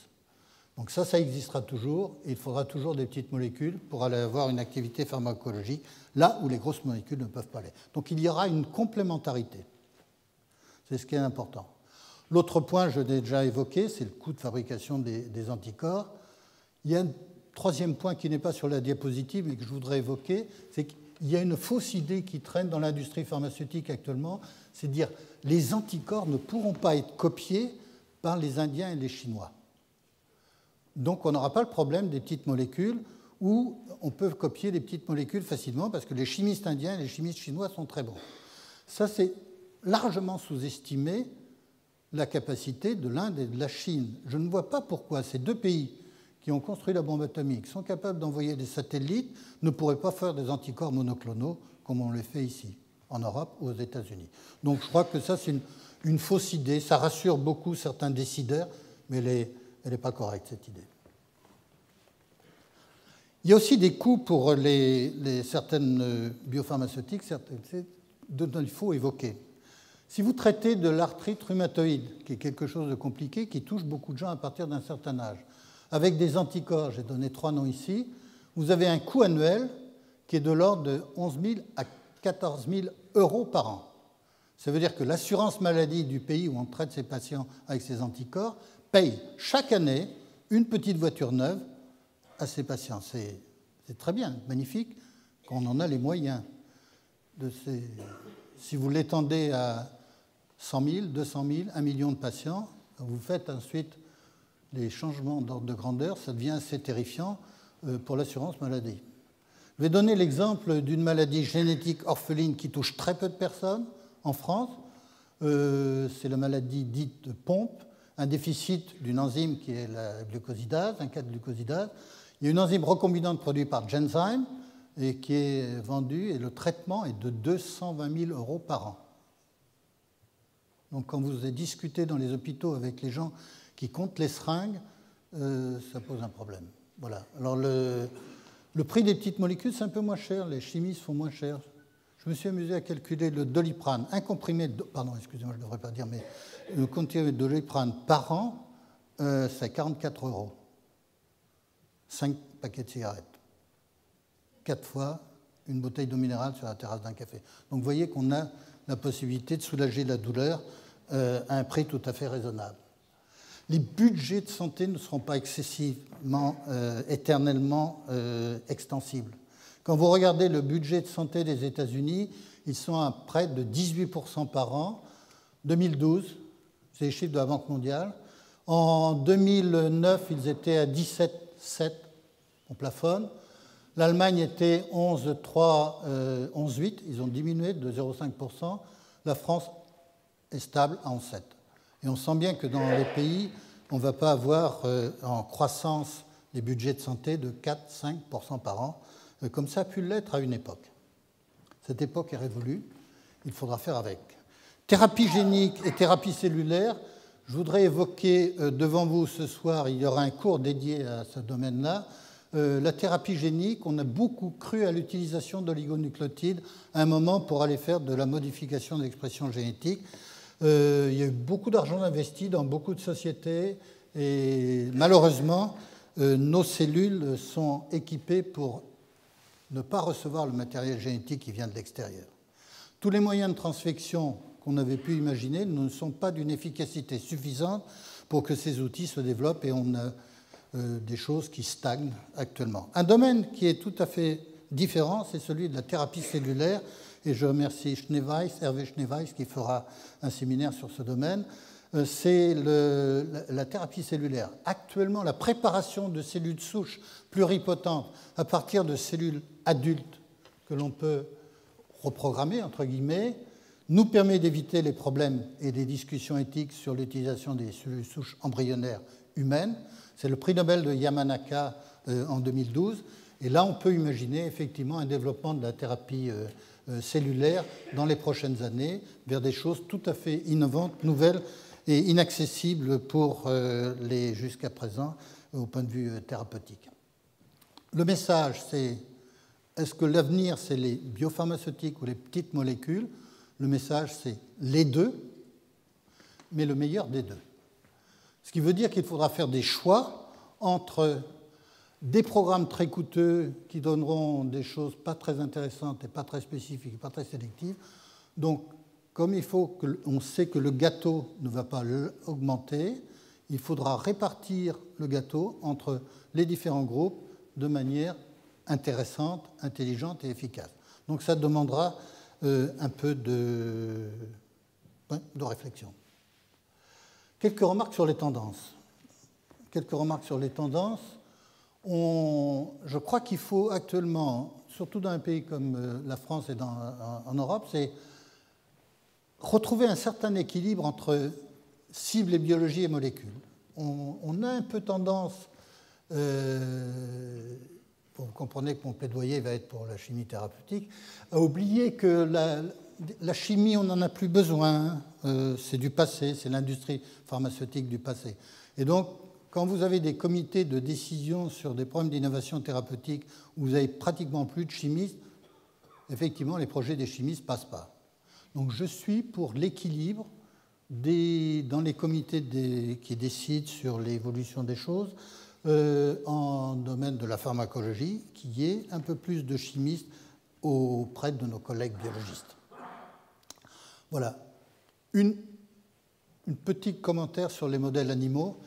Donc ça existera toujours. Et il faudra toujours des petites molécules pour aller avoir une activité pharmacologique là où les grosses molécules ne peuvent pas aller. Donc il y aura une complémentarité. C'est ce qui est important. L'autre point, je l'ai déjà évoqué, c'est le coût de fabrication des anticorps. Il y a un troisième point qui n'est pas sur la diapositive mais que je voudrais évoquer, c'est qu'il y a une fausse idée qui traîne dans l'industrie pharmaceutique actuellement, c'est de dire que les anticorps ne pourront pas être copiés par les Indiens et les Chinois. Donc on n'aura pas le problème des petites molécules où on peut copier les petites molécules facilement parce que les chimistes indiens et les chimistes chinois sont très bons. Ça, c'est largement sous-estimé la capacité de l'Inde et de la Chine. Je ne vois pas pourquoi ces deux pays qui ont construit la bombe atomique sont capables d'envoyer des satellites ne pourraient pas faire des anticorps monoclonaux comme on les fait ici, en Europe ou aux États-Unis. Donc je crois que ça, c'est une fausse idée. Ça rassure beaucoup certains décideurs, mais elle n'est pas correcte, cette idée. Il y a aussi des coûts pour certaines biopharmaceutiques dont il faut évoquer. Si vous traitez de l'arthrite rhumatoïde, qui est quelque chose de compliqué, qui touche beaucoup de gens à partir d'un certain âge, avec des anticorps, j'ai donné 3 noms ici, vous avez un coût annuel qui est de l'ordre de 11 000 à 14 000 euros par an. Ça veut dire que l'assurance maladie du pays où on traite ces patients avec ces anticorps paye chaque année une petite voiture neuve à ces patients. C'est très bien, magnifique, qu'on en a les moyens. Si vous l'étendez à 100 000, 200 000, 1 million de patients, vous faites ensuite les changements d'ordre de grandeur, ça devient assez terrifiant pour l'assurance maladie. Je vais donner l'exemple d'une maladie génétique orpheline qui touche très peu de personnes en France. C'est la maladie dite de Pompe, un déficit d'une enzyme qui est la glucosidase, un cas de glucosidase. Il y a une enzyme recombinante produite par Genzyme et qui est vendue, et le traitement est de 220 000 euros par an. Donc quand vous avez discuté dans les hôpitaux avec les gens qui comptent les seringues, ça pose un problème. Voilà. Alors le prix des petites molécules, c'est un peu moins cher, les chimistes font moins cher. Je me suis amusé à calculer le Doliprane, un comprimé, pardon, excusez-moi, je ne devrais pas dire, mais le comprimé de Doliprane par an, c'est 44 euros. 5 paquets de cigarettes. 4 fois une bouteille d'eau minérale sur la terrasse d'un café. Donc vous voyez qu'on a la possibilité de soulager la douleur à un prix tout à fait raisonnable. Les budgets de santé ne seront pas excessivement, éternellement extensibles. Quand vous regardez le budget de santé des États-Unis, ils sont à près de 18% par an. 2012, c'est les chiffres de la Banque mondiale. En 2009, ils étaient à 17,7%, on plafonne. L'Allemagne était 11,3, 11,8%, ils ont diminué de 0,5%. La France est stable à 11,7%. Et on sent bien que dans les pays, on ne va pas avoir en croissance les budgets de santé de 4-5% par an, comme ça a pu l'être à une époque. Cette époque est révolue, il faudra faire avec. Thérapie génique et thérapie cellulaire, je voudrais évoquer devant vous ce soir, il y aura un cours dédié à ce domaine-là. La thérapie génique, on a beaucoup cru à l'utilisation d'oligonucléotides à un moment pour aller faire de la modification de l'expression génétique. Il y a eu beaucoup d'argent investi dans beaucoup de sociétés et malheureusement, nos cellules sont équipées pour ne pas recevoir le matériel génétique qui vient de l'extérieur. Tous les moyens de transfection qu'on avait pu imaginer ne sont pas d'une efficacité suffisante pour que ces outils se développent et on a des choses qui stagnent actuellement. Un domaine qui est tout à fait différent, c'est celui de la thérapie cellulaire, et je remercie Hervé Schneeweiss qui fera un séminaire sur ce domaine. C'est la thérapie cellulaire. Actuellement, la préparation de cellules souches pluripotentes à partir de cellules adultes que l'on peut reprogrammer, entre guillemets, nous permet d'éviter les problèmes et des discussions éthiques sur l'utilisation des cellules souches embryonnaires humaines. C'est le prix Nobel de Yamanaka en 2012. Et là, on peut imaginer effectivement un développement de la thérapie cellulaire dans les prochaines années vers des choses tout à fait innovantes, nouvelles et inaccessibles pour les jusqu'à présent au point de vue thérapeutique. Le message, c'est est-ce que l'avenir, c'est les biopharmaceutiques ou les petites molécules? Le message, c'est les deux, mais le meilleur des deux. Ce qui veut dire qu'il faudra faire des choix entre des programmes très coûteux qui donneront des choses pas très intéressantes et pas très spécifiques, pas très sélectives. Donc, comme on sait que le gâteau ne va pas augmenter, il faudra répartir le gâteau entre les différents groupes de manière intéressante, intelligente et efficace. Donc ça demandera un peu de réflexion. Quelques remarques sur les tendances. Je crois qu'il faut actuellement, surtout dans un pays comme la France et en Europe, c'est retrouver un certain équilibre entre cible et biologie et molécules. On a un peu tendance, vous comprenez que mon plaidoyer va être pour la chimie thérapeutique, à oublier que la chimie, on n'en a plus besoin, c'est du passé, c'est l'industrie pharmaceutique du passé. Et donc, quand vous avez des comités de décision sur des problèmes d'innovation thérapeutique où vous n'avez pratiquement plus de chimistes, effectivement, les projets des chimistes ne passent pas. Donc je suis pour l'équilibre dans les comités qui décident sur l'évolution des choses en domaine de la pharmacologie, qu'il y ait un peu plus de chimistes auprès de nos collègues biologistes. Voilà. Un petit commentaire sur les modèles animaux.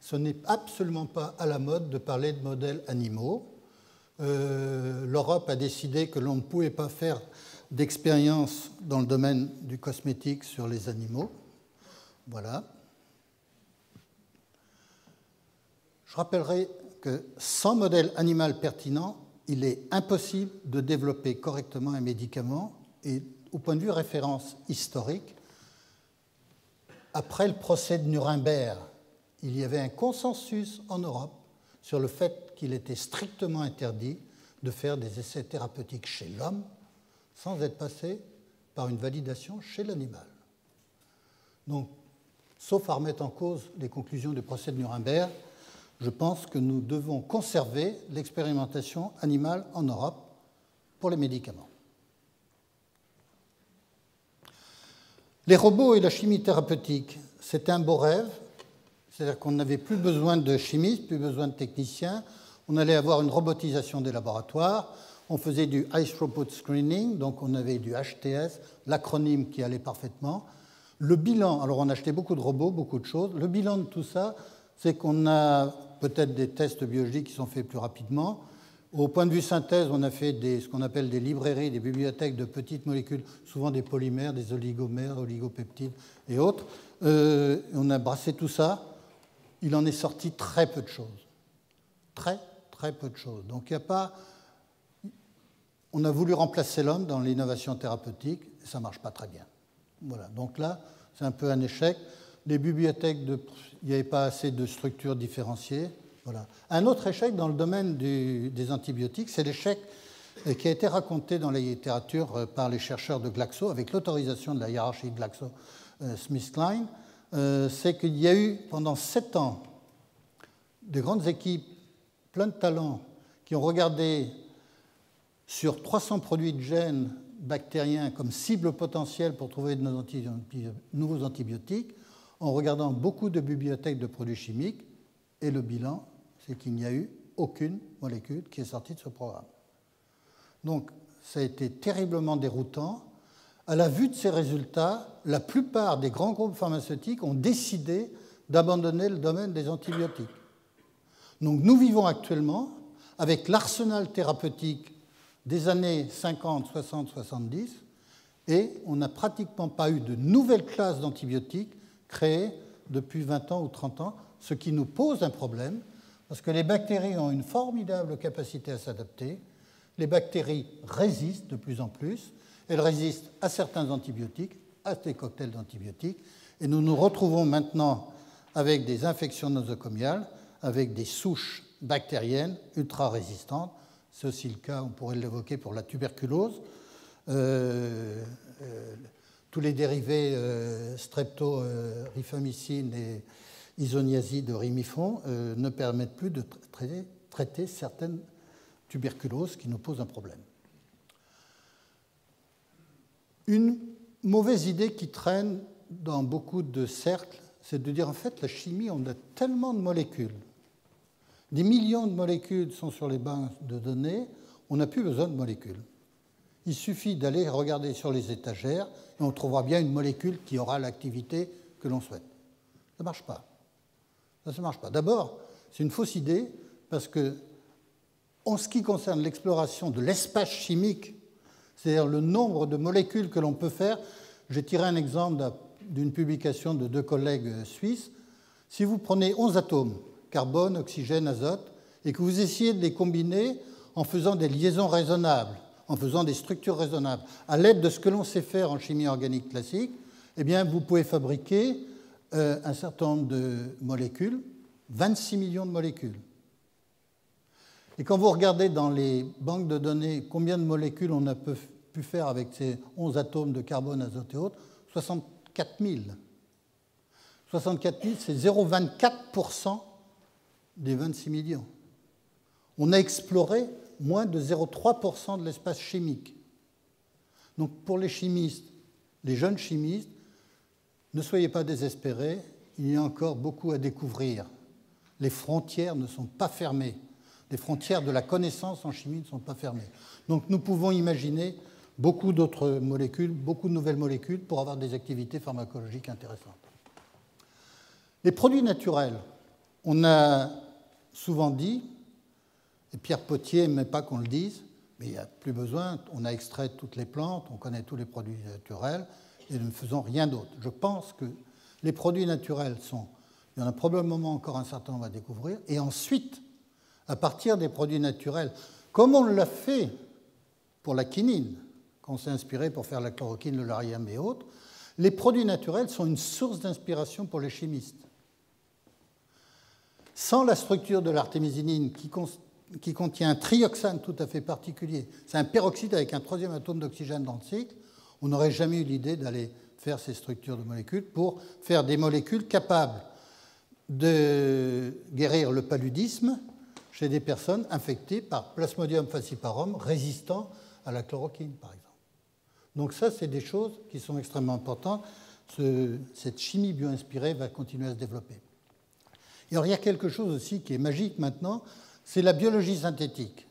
Ce n'est absolument pas à la mode de parler de modèles animaux. L'Europe a décidé que l'on ne pouvait pas faire d'expérience dans le domaine du cosmétique sur les animaux. Voilà. Je rappellerai que sans modèle animal pertinent, il est impossible de développer correctement un médicament. Et au point de vue référence historique, après le procès de Nuremberg, il y avait un consensus en Europe sur le fait qu'il était strictement interdit de faire des essais thérapeutiques chez l'homme sans être passé par une validation chez l'animal. Donc, sauf à remettre en cause les conclusions du procès de Nuremberg, je pense que nous devons conserver l'expérimentation animale en Europe pour les médicaments. Les robots et la chimie thérapeutique, c'était un beau rêve, c'est-à-dire qu'on n'avait plus besoin de chimistes, plus besoin de techniciens, on allait avoir une robotisation des laboratoires, on faisait du High Throughput Screening, donc on avait du HTS, l'acronyme qui allait parfaitement. Le bilan, alors on achetait beaucoup de robots, beaucoup de choses, le bilan de tout ça, c'est qu'on a peut-être des tests biologiques qui sont faits plus rapidement. Au point de vue synthèse, on a fait ce qu'on appelle des librairies, des bibliothèques de petites molécules, souvent des polymères, des oligomères, oligopeptides et autres. On a brassé tout ça. Il en est sorti très peu de choses. Très, très peu de choses. Donc il n'y a pas... On a voulu remplacer l'homme dans l'innovation thérapeutique et ça ne marche pas très bien. Voilà. Donc là, c'est un peu un échec. Les bibliothèques, il n'y avait pas assez de structures différenciées. Voilà. Un autre échec dans le domaine des antibiotiques, c'est l'échec qui a été raconté dans la littérature par les chercheurs de Glaxo, avec l'autorisation de la hiérarchie GlaxoSmithKline, c'est qu'il y a eu pendant 7 ans de grandes équipes, plein de talents, qui ont regardé sur 300 produits de gènes bactériens comme cible potentielle pour trouver de nouveaux antibiotiques, en regardant beaucoup de bibliothèques de produits chimiques, et le bilan, c'est qu'il n'y a eu aucune molécule qui est sortie de ce programme. Donc, ça a été terriblement déroutant. À la vue de ces résultats, la plupart des grands groupes pharmaceutiques ont décidé d'abandonner le domaine des antibiotiques. Donc nous vivons actuellement avec l'arsenal thérapeutique des années 50, 60, 70, et on n'a pratiquement pas eu de nouvelles classes d'antibiotiques créées depuis 20 ans ou 30 ans, ce qui nous pose un problème, parce que les bactéries ont une formidable capacité à s'adapter. Les bactéries résistent de plus en plus. Elles résistent à certains antibiotiques, à des cocktails d'antibiotiques, et nous nous retrouvons maintenant avec des infections nosocomiales, avec des souches bactériennes ultra résistantes. C'est aussi le cas, on pourrait l'évoquer, pour la tuberculose. Tous les dérivés streptorifamycine et isoniazide de rimifon ne permettent plus de traiter certaines tuberculoses qui nous posent un problème. Une mauvaise idée qui traîne dans beaucoup de cercles, c'est de dire en fait la chimie, on a tellement de molécules. Des millions de molécules sont sur les banques de données, on n'a plus besoin de molécules. Il suffit d'aller regarder sur les étagères et on trouvera bien une molécule qui aura l'activité que l'on souhaite. Ça ne marche pas. Ça ne marche pas. D'abord, c'est une fausse idée parce que, en ce qui concerne l'exploration de l'espace chimique, c'est-à-dire le nombre de molécules que l'on peut faire, j'ai tiré un exemple d'une publication de 2 collègues suisses. Si vous prenez 11 atomes, carbone, oxygène, azote, et que vous essayez de les combiner en faisant des liaisons raisonnables, en faisant des structures raisonnables, à l'aide de ce que l'on sait faire en chimie organique classique, eh bien, vous pouvez fabriquer un certain nombre de molécules, 26 millions de molécules. Et quand vous regardez dans les banques de données combien de molécules on a pu faire avec ces 11 atomes de carbone, azote et autres, 64 000. 64 000, c'est 0,24% des 26 millions. On a exploré moins de 0,3% de l'espace chimique. Donc pour les chimistes, les jeunes chimistes, ne soyez pas désespérés, il y a encore beaucoup à découvrir. Les frontières ne sont pas fermées. Les frontières de la connaissance en chimie ne sont pas fermées. Donc nous pouvons imaginer beaucoup d'autres molécules, beaucoup de nouvelles molécules pour avoir des activités pharmacologiques intéressantes. Les produits naturels, on a souvent dit, et Pierre Potier n'aimait pas qu'on le dise, mais il n'y a plus besoin, on a extrait toutes les plantes, on connaît tous les produits naturels, et nous ne faisons rien d'autre. Je pense que les produits naturels sont, il y en a probablement encore un certain nombre à découvrir, et ensuite, à partir des produits naturels, comme on l'a fait pour la quinine, qu'on s'est inspiré pour faire la chloroquine, le lariam et autres, les produits naturels sont une source d'inspiration pour les chimistes. Sans la structure de l'artémisinine qui contient un trioxane tout à fait particulier, c'est un peroxyde avec un 3e atome d'oxygène dans le cycle, on n'aurait jamais eu l'idée d'aller faire ces structures de molécules pour faire des molécules capables de guérir le paludisme chez des personnes infectées par Plasmodium falciparum résistant à la chloroquine, par exemple. Donc ça, c'est des choses qui sont extrêmement importantes. Cette chimie bio-inspirée va continuer à se développer. Et alors, il y a quelque chose aussi qui est magique maintenant, c'est la biologie synthétique.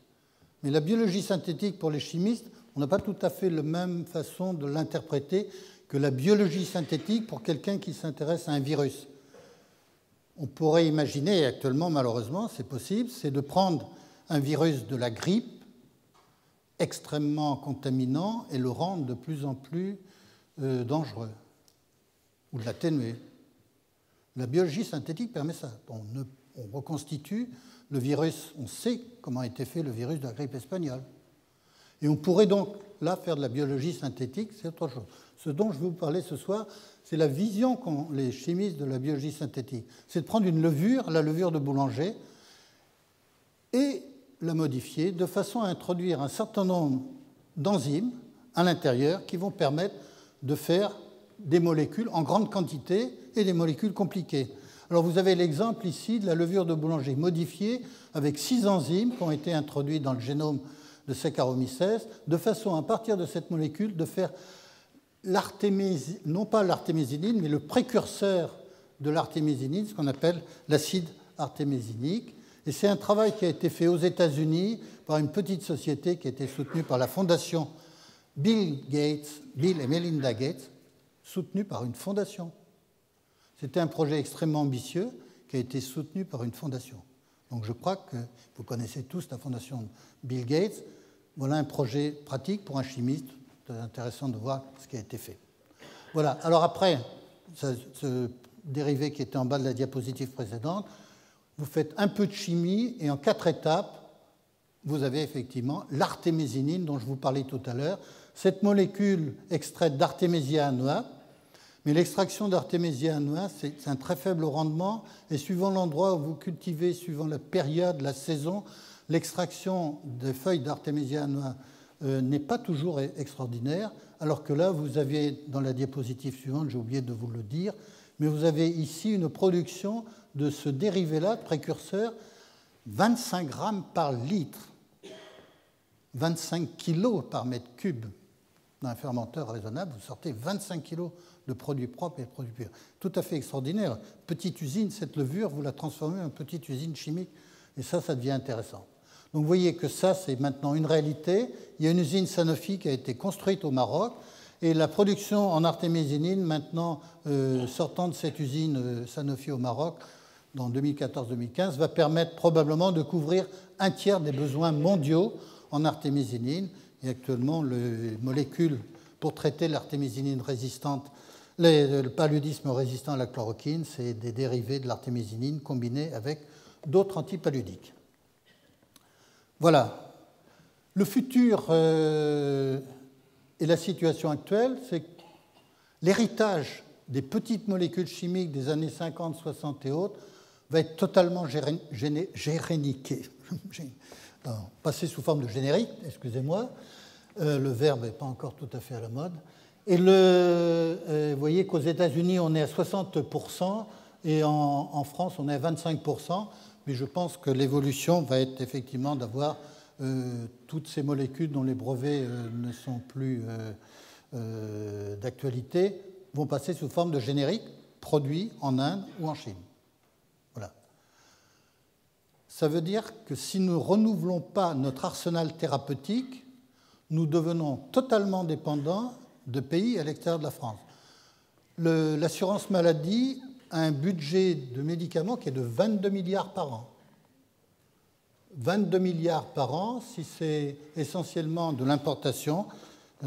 Mais la biologie synthétique, pour les chimistes, on n'a pas tout à fait la même façon de l'interpréter que la biologie synthétique pour quelqu'un qui s'intéresse à un virus. On pourrait imaginer, et actuellement malheureusement c'est possible, c'est de prendre un virus de la grippe extrêmement contaminant et le rendre de plus en plus dangereux, ou de l'atténuer. La biologie synthétique permet ça. On reconstitue le virus, on sait comment a été fait le virus de la grippe espagnole. Et on pourrait donc là faire de la biologie synthétique, c'est autre chose. Ce dont je vais vous parler ce soir, c'est la vision qu'ont les chimistes de la biologie synthétique. C'est de prendre une levure, la levure de boulanger, et la modifier de façon à introduire un certain nombre d'enzymes à l'intérieur qui vont permettre de faire des molécules en grande quantité et des molécules compliquées. Alors vous avez l'exemple ici de la levure de boulanger modifiée avec 6 enzymes qui ont été introduites dans le génome de Saccharomyces, de façon à partir de cette molécule de faire non pas l'artémisinine, mais le précurseur de l'artémisinine, ce qu'on appelle l'acide artémisinique. Et c'est un travail qui a été fait aux États-Unis par une petite société qui a été soutenue par la Fondation Bill et Melinda Gates, soutenus par une fondation. C'était un projet extrêmement ambitieux qui a été soutenu par une fondation. Donc je crois que vous connaissez tous la fondation Bill Gates. Voilà un projet pratique pour un chimiste. C'est intéressant de voir ce qui a été fait. Voilà. Alors après, ce dérivé qui était en bas de la diapositive précédente, vous faites un peu de chimie et en 4 étapes, vous avez effectivement l'artémésinine dont je vous parlais tout à l'heure. Cette molécule extraite d'Artémisia annua, mais l'extraction d'Artémisia annua, c'est un très faible rendement, et suivant l'endroit où vous cultivez, suivant la période, la saison, l'extraction des feuilles d'Artémisia annua n'est pas toujours extraordinaire, alors que là, vous avez, dans la diapositive suivante, j'ai oublié de vous le dire, mais vous avez ici une production de ce dérivé-là, précurseur, 25 grammes par litre, 25 kilos par mètre cube. Dans un fermenteur raisonnable, vous sortez 25 kilos de produits propres et de produits purs. Tout à fait extraordinaire. Petite usine, cette levure, vous la transformez en petite usine chimique, et ça devient intéressant. Donc vous voyez que ça, c'est maintenant une réalité. Il y a une usine Sanofi qui a été construite au Maroc, et la production en artémisinine, maintenant sortant de cette usine Sanofi au Maroc, dans 2014-2015, va permettre probablement de couvrir un tiers des besoins mondiaux en artémisinine. Et actuellement, les molécules pour traiter l'artémisinine résistante, le paludisme résistant à la chloroquine, c'est des dérivés de l'artémisinine combinés avec d'autres antipaludiques. Voilà. Le futur et la situation actuelle, c'est que l'héritage des petites molécules chimiques des années 50, 60 et autres va être totalement géréniqué. Passé sous forme de générique, excusez-moi. Le verbe n'est pas encore tout à fait à la mode. Et vous voyez qu'aux États-Unis, on est à 60%, et en France, on est à 25%. Mais je pense que l'évolution va être effectivement d'avoir toutes ces molécules dont les brevets ne sont plus d'actualité, vont passer sous forme de générique produits en Inde ou en Chine. Voilà. Ça veut dire que si nous ne renouvelons pas notre arsenal thérapeutique, nous devenons totalement dépendants de pays à l'extérieur de la France. L'assurance maladie a un budget de médicaments qui est de 22 milliards par an. 22 milliards par an, si c'est essentiellement de l'importation,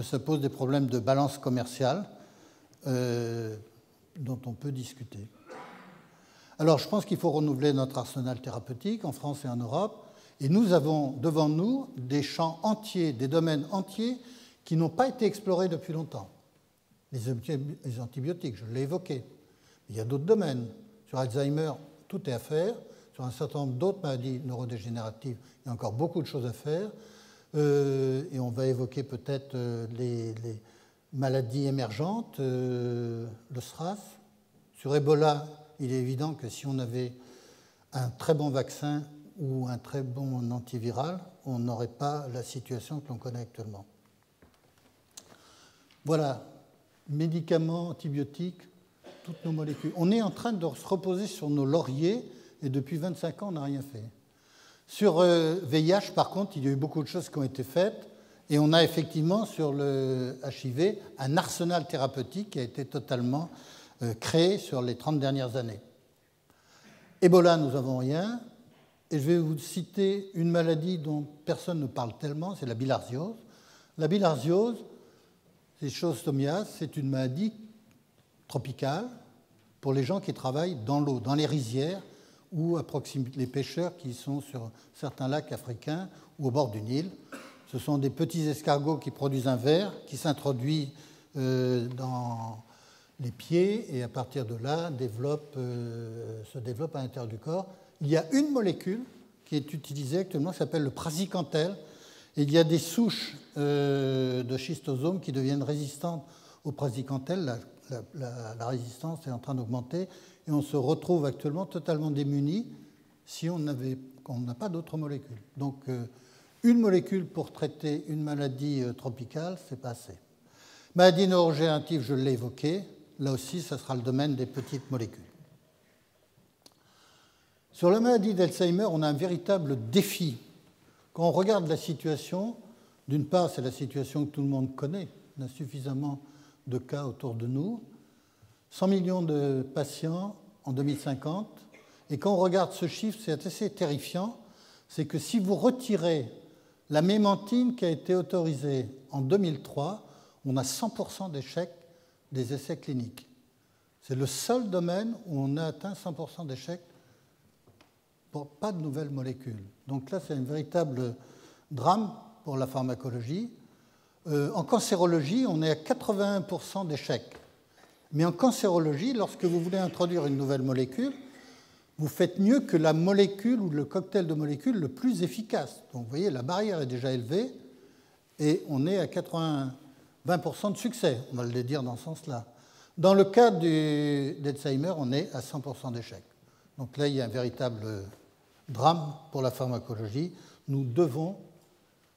ça pose des problèmes de balance commerciale dont on peut discuter. Alors, je pense qu'il faut renouveler notre arsenal thérapeutique en France et en Europe. Et nous avons devant nous des champs entiers, des domaines entiers qui n'ont pas été explorés depuis longtemps. Les antibiotiques, je l'ai évoqué. Il y a d'autres domaines. Sur Alzheimer, tout est à faire. Sur un certain nombre d'autres maladies neurodégénératives, il y a encore beaucoup de choses à faire. Et on va évoquer peut-être les maladies émergentes, le SRAS. Sur Ebola, il est évident que si on avait un très bon vaccin ou un très bon antiviral, on n'aurait pas la situation que l'on connaît actuellement. Voilà, médicaments, antibiotiques, toutes nos molécules. On est en train de se reposer sur nos lauriers et depuis 25 ans, on n'a rien fait. Sur VIH, par contre, il y a eu beaucoup de choses qui ont été faites et on a effectivement sur le HIV un arsenal thérapeutique qui a été totalement créé sur les 30 dernières années. Ebola, nous n'avons rien. Et je vais vous citer une maladie dont personne ne parle tellement, c'est la bilharziose. La bilharziose, c'est Schistosomiase, c'est une maladie tropicale pour les gens qui travaillent dans l'eau, dans les rizières ou à proximité, les pêcheurs qui sont sur certains lacs africains ou au bord du Nil. Ce sont des petits escargots qui produisent un ver qui s'introduit dans les pieds et à partir de là se développe à l'intérieur du corps. Il y a une molécule qui est utilisée actuellement qui s'appelle le praziquantel. Et il y a des souches de schistosomes qui deviennent résistantes au praziquantel. La résistance est en train d'augmenter et on se retrouve actuellement totalement démunis si on n'a pas d'autres molécules. Donc une molécule pour traiter une maladie tropicale, c'est pas assez. Maladie neurodégénérative, je l'ai évoqué. Là aussi, ça sera le domaine des petites molécules. Sur la maladie d'Alzheimer, on a un véritable défi. Quand on regarde la situation, D'une part, c'est la situation que tout le monde connaît. On a suffisamment de cas autour de nous. 100 millions de patients en 2050. Et quand on regarde ce chiffre, c'est assez terrifiant. C'est que si vous retirez la mémantine qui a été autorisée en 2003, on a 100% d'échecs des essais cliniques. C'est le seul domaine où on a atteint 100% d'échecs pour pas de nouvelles molécules. Donc là, c'est un véritable drame pour la pharmacologie. En cancérologie, on est à 81% d'échecs. Mais en cancérologie, lorsque vous voulez introduire une nouvelle molécule, vous faites mieux que la molécule ou le cocktail de molécules le plus efficace. Donc vous voyez, la barrière est déjà élevée et on est à 20% de succès, on va le dire dans ce sens-là. Dans le cas d'Alzheimer, on est à 100% d'échec. Donc là, il y a un véritable drame pour la pharmacologie. Nous devons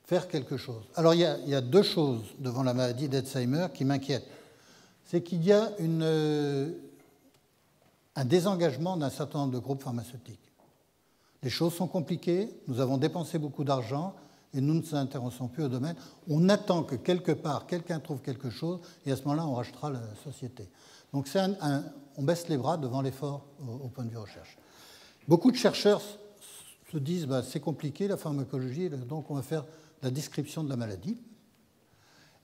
faire quelque chose. Alors il y a deux choses devant la maladie d'Alzheimer qui m'inquiètent. C'est qu'il y a un désengagement d'un certain nombre de groupes pharmaceutiques. Les choses sont compliquées, nous avons dépensé beaucoup d'argent et nous ne nous intéressons plus au domaine. On attend que quelque part, quelqu'un trouve quelque chose et à ce moment-là, on rachètera la société. Donc on baisse les bras devant l'effort au point de vue recherche. Beaucoup de chercheurs se disent c'est compliqué la pharmacologie, donc on va faire la description de la maladie.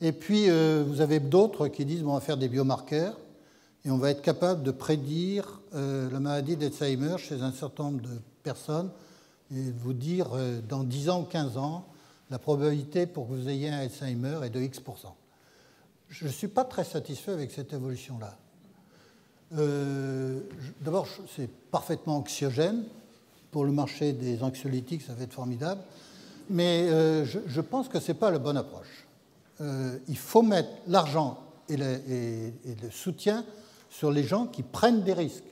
Et puis vous avez d'autres qui disent on va faire des biomarqueurs et on va être capable de prédire la maladie d'Alzheimer chez un certain nombre de personnes et vous dire dans 10 ans ou 15 ans, la probabilité pour que vous ayez un Alzheimer est de X%. Je ne suis pas très satisfait avec cette évolution-là. D'abord, c'est parfaitement anxiogène. Pour le marché des anxiolytiques, ça va être formidable. Mais je pense que ce n'est pas la bonne approche. Il faut mettre l'argent et le soutien sur les gens qui prennent des risques.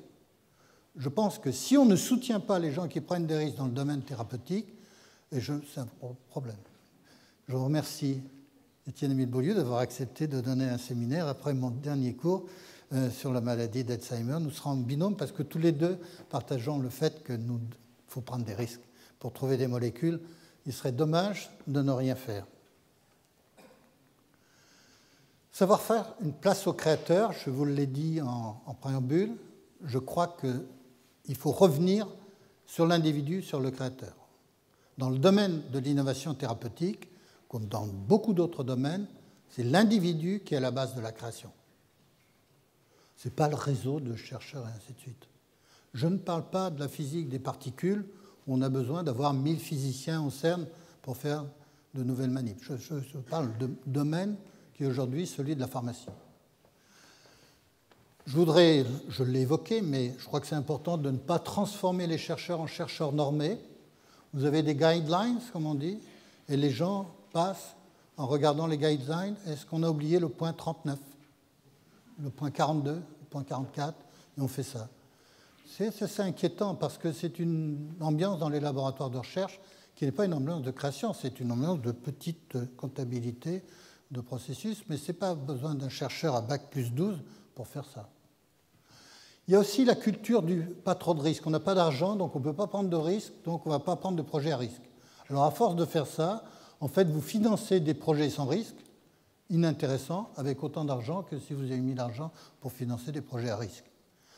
Je pense que si on ne soutient pas les gens qui prennent des risques dans le domaine thérapeutique, c'est un problème. Je vous remercie, Étienne-Émile Beaulieu, d'avoir accepté de donner un séminaire après mon dernier cours sur la maladie d'Alzheimer. Nous serons en binôme parce que tous les deux partageons le fait qu'il faut prendre des risques pour trouver des molécules. Il serait dommage de ne rien faire. Savoir faire une place au créateur, je vous l'ai dit en préambule, je crois qu'il faut revenir sur l'individu, sur le créateur. Dans le domaine de l'innovation thérapeutique, comme dans beaucoup d'autres domaines, c'est l'individu qui est à la base de la création. Ce n'est pas le réseau de chercheurs et ainsi de suite. Je ne parle pas de la physique des particules, où on a besoin d'avoir 1000 physiciens au CERN pour faire de nouvelles manips. Je parle de domaine qui est aujourd'hui celui de la pharmacie. Je l'ai évoqué, mais je crois que c'est important de ne pas transformer les chercheurs en chercheurs normés. Vous avez des guidelines, comme on dit, et les gens passent en regardant les guidelines. Est-ce qu'on a oublié le point 39, le point 42, le point 44, et on fait ça. C'est assez inquiétant parce que c'est une ambiance dans les laboratoires de recherche qui n'est pas une ambiance de création, c'est une ambiance de petite comptabilité de processus, mais ce n'est pas besoin d'un chercheur à bac plus 12 pour faire ça. Il y a aussi la culture du pas trop de risques. On n'a pas d'argent, donc on ne peut pas prendre de risques, donc on ne va pas prendre de projets à risque. Alors à force de faire ça, en fait, vous financez des projets sans risque, inintéressants, avec autant d'argent que si vous avez mis l'argent pour financer des projets à risque.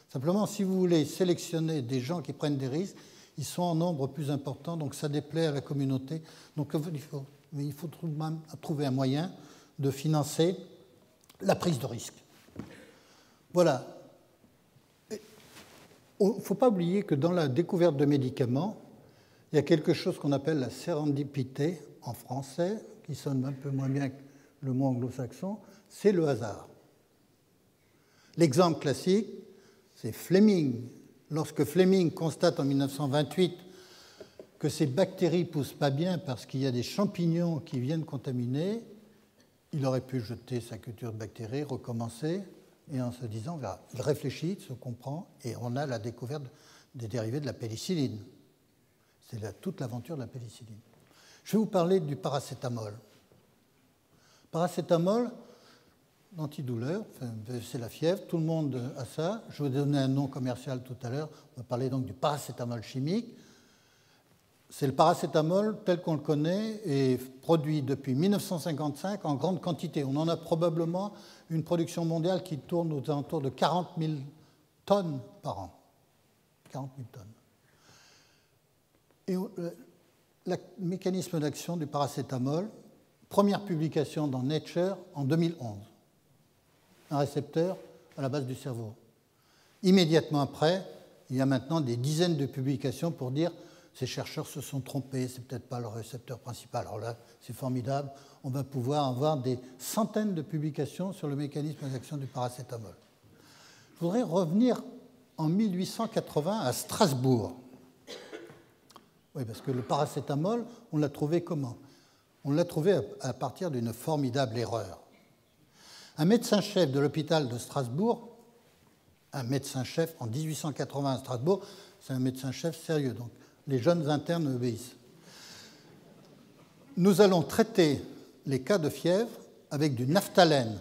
Simplement, si vous voulez sélectionner des gens qui prennent des risques, ils sont en nombre plus important, donc ça déplaît à la communauté. Donc il faut trouver un moyen de financer la prise de risque. Voilà. Il ne faut pas oublier que dans la découverte de médicaments, il y a quelque chose qu'on appelle la sérendipité en français, qui sonne un peu moins bien que le mot anglo-saxon, c'est le hasard. L'exemple classique, c'est Fleming. Lorsque Fleming constate en 1928 que ces bactéries ne poussent pas bien parce qu'il y a des champignons qui viennent contaminer, il aurait pu jeter sa culture de bactéries, recommencer, et en se disant, il réfléchit, se comprend, et on a la découverte des dérivés de la pénicilline. C'est toute l'aventure de la pénicilline. Je vais vous parler du paracétamol. Paracétamol, l'antidouleur, c'est la fièvre, tout le monde a ça. Je vais vous donner un nom commercial tout à l'heure. On va parler donc du paracétamol chimique. c'est le paracétamol tel qu'on le connaît et produit depuis 1955 en grande quantité. On en a probablement une production mondiale qui tourne aux alentours de 40 000 tonnes par an. 40 000 tonnes. Et le mécanisme d'action du paracétamol, première publication dans Nature en 2011. Un récepteur à la base du cerveau. Immédiatement après, il y a maintenant des dizaines de publications pour dire ces chercheurs se sont trompés, c'est peut-être pas le récepteur principal. Alors là, c'est formidable, on va pouvoir avoir des centaines de publications sur le mécanisme d'action du paracétamol. Je voudrais revenir en 1880 à Strasbourg. Oui, parce que le paracétamol, on l'a trouvé comment? On l'a trouvé à partir d'une formidable erreur. Un médecin-chef de l'hôpital de Strasbourg, un médecin-chef en 1880 à Strasbourg, c'est un médecin-chef sérieux, donc les jeunes internes obéissent. Nous allons traiter les cas de fièvre avec du naphtalène,